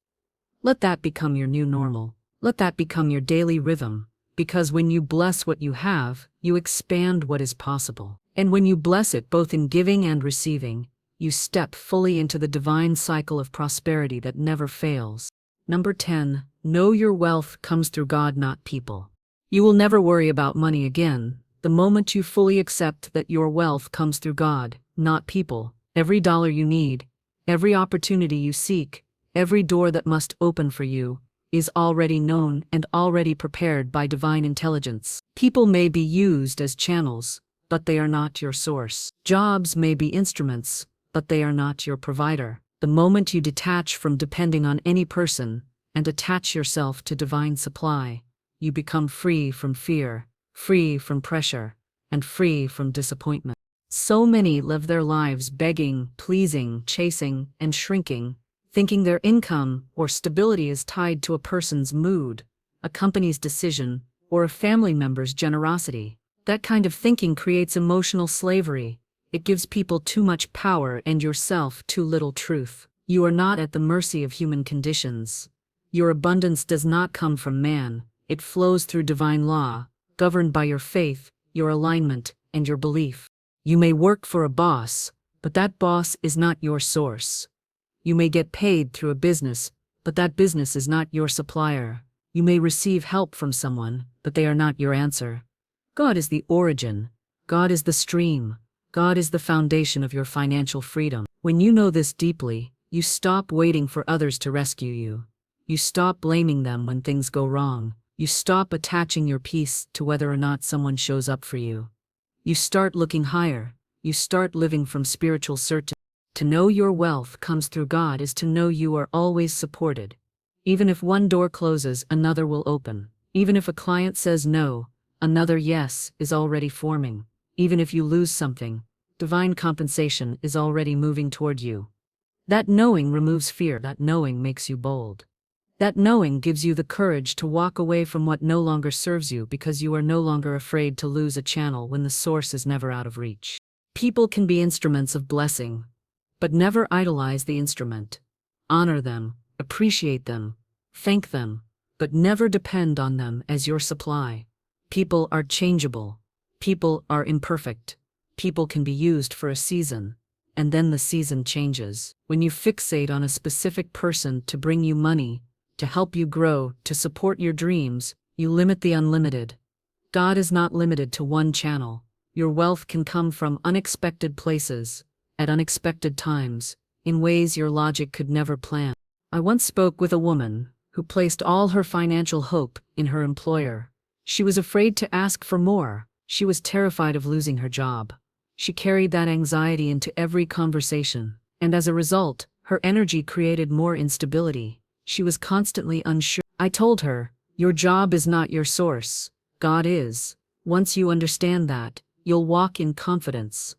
Let that become your new normal. Let that become your daily rhythm. Because when you bless what you have, you expand what is possible. And when you bless it both in giving and receiving, you step fully into the divine cycle of prosperity that never fails. Number 10. Know your wealth comes through God, not people. You will never worry about money again, the moment you fully accept that your wealth comes through God, not people. Every dollar you need, every opportunity you seek, every door that must open for you, is already known and already prepared by divine intelligence. People may be used as channels, but they are not your source. Jobs may be instruments, but they are not your provider. The moment you detach from depending on any person and attach yourself to divine supply, you become free from fear, free from pressure, and free from disappointment. So many live their lives begging, pleasing, chasing, and shrinking, thinking their income or stability is tied to a person's mood, a company's decision, or a family member's generosity. That kind of thinking creates emotional slavery. It gives people too much power and yourself too little truth. You are not at the mercy of human conditions. Your abundance does not come from man. It flows through divine law, governed by your faith, your alignment, and your belief. You may work for a boss, but that boss is not your source. You may get paid through a business, but that business is not your supplier. You may receive help from someone, but they are not your answer. God is the origin. God is the stream. God is the foundation of your financial freedom. When you know this deeply, you stop waiting for others to rescue you. You stop blaming them when things go wrong. You stop attaching your peace to whether or not someone shows up for you. You start looking higher. You start living from spiritual certainty. To know your wealth comes through God is to know you are always supported. Even if one door closes, another will open. Even if a client says no, another yes is already forming. Even if you lose something, divine compensation is already moving toward you. That knowing removes fear. That knowing makes you bold. That knowing gives you the courage to walk away from what no longer serves you because you are no longer afraid to lose a channel when the source is never out of reach. People can be instruments of blessing, but never idolize the instrument. Honor them, appreciate them, thank them, but never depend on them as your supply. People are changeable. People are imperfect. People can be used for a season, and then the season changes. When you fixate on a specific person to bring you money, to help you grow, to support your dreams, you limit the unlimited. God is not limited to one channel. Your wealth can come from unexpected places, at unexpected times, in ways your logic could never plan. I once spoke with a woman who placed all her financial hope in her employer. She was afraid to ask for more. She was terrified of losing her job. She carried that anxiety into every conversation, and as a result, her energy created more instability. She was constantly unsure. I told her, your job is not your source. God is. Once you understand that, you'll walk in confidence.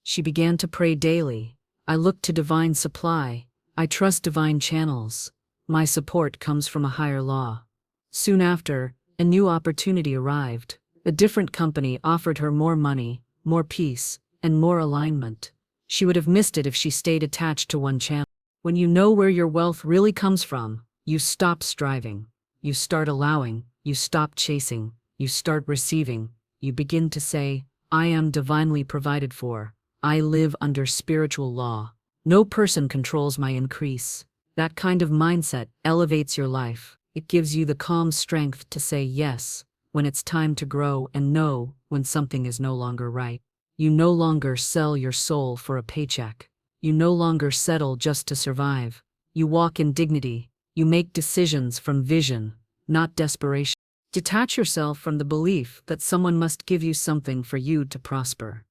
She began to pray daily. I look to divine supply. I trust divine channels. My support comes from a higher law. Soon after, a new opportunity arrived. A different company offered her more money, more peace, and more alignment. She would have missed it if she stayed attached to one channel. When you know where your wealth really comes from, you stop striving. You start allowing, you stop chasing, you start receiving. You begin to say, I am divinely provided for. I live under spiritual law. No person controls my increase. That kind of mindset elevates your life. It gives you the calm strength to say yes when it's time to grow and no when something is no longer right. You no longer sell your soul for a paycheck. You no longer settle just to survive. You walk in dignity. You make decisions from vision, not desperation. Detach yourself from the belief that someone must give you something for you to prosper.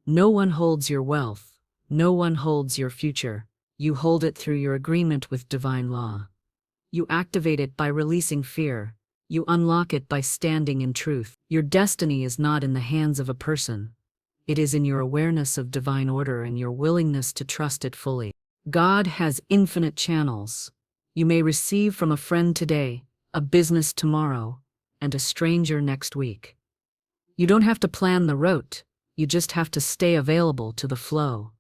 No one holds your wealth. No one holds your future. You hold it through your agreement with divine law. You activate it by releasing fear. You unlock it by standing in truth. Your destiny is not in the hands of a person. It is in your awareness of divine order and your willingness to trust it fully. God has infinite channels. You may receive from a friend today, a business tomorrow, and a stranger next week. You don't have to plan the route. You just have to stay available to the flow.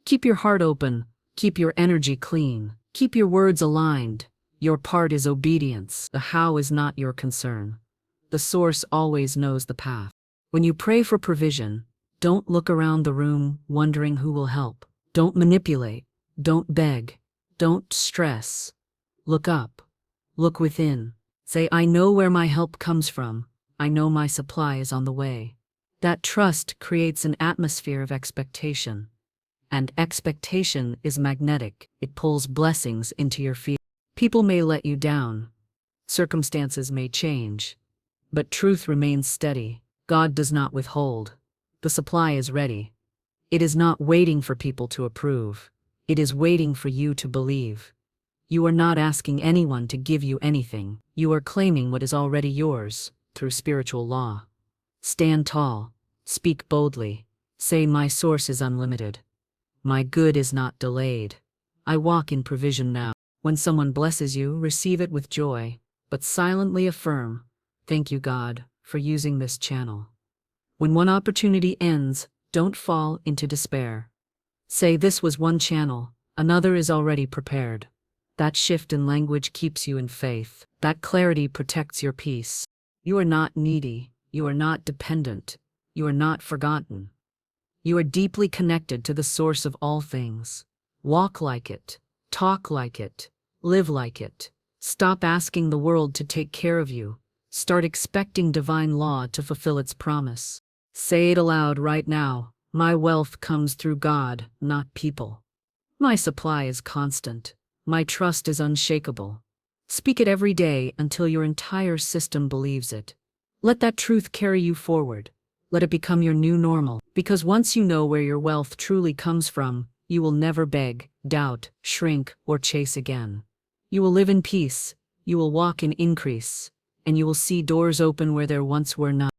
Keep your heart open. Keep your energy clean. Keep your words aligned. Your part is obedience. The how is not your concern. The source always knows the path. When you pray for provision, don't look around the room wondering who will help. Don't manipulate. Don't beg. Don't stress. Look up. Look within. Say, I know where my help comes from. I know my supply is on the way. That trust creates an atmosphere of expectation. And expectation is magnetic. It pulls blessings into your field. People may let you down. Circumstances may change. But truth remains steady. God does not withhold. The supply is ready. It is not waiting for people to approve. It is waiting for you to believe. You are not asking anyone to give you anything. You are claiming what is already yours through spiritual law. Stand tall. Speak boldly. Say, my source is unlimited. My good is not delayed. I walk in provision now. When someone blesses you, receive it with joy, but silently affirm, thank you, God, for using this channel. When one opportunity ends, don't fall into despair. Say, this was one channel, another is already prepared. That shift in language keeps you in faith. That clarity protects your peace. You are not needy. You are not dependent. You are not forgotten. You are deeply connected to the source of all things. Walk like it. Talk like it. Live like it. Stop asking the world to take care of you. Start expecting divine law to fulfill its promise. Say it aloud right now. My wealth comes through God, not people. My supply is constant. My trust is unshakable. Speak it every day until your entire system believes it. Let that truth carry you forward. Let it become your new normal. Because once you know where your wealth truly comes from, you will never beg, doubt, shrink, or chase again. You will live in peace. You will walk in increase. And you will see doors open where there once were none.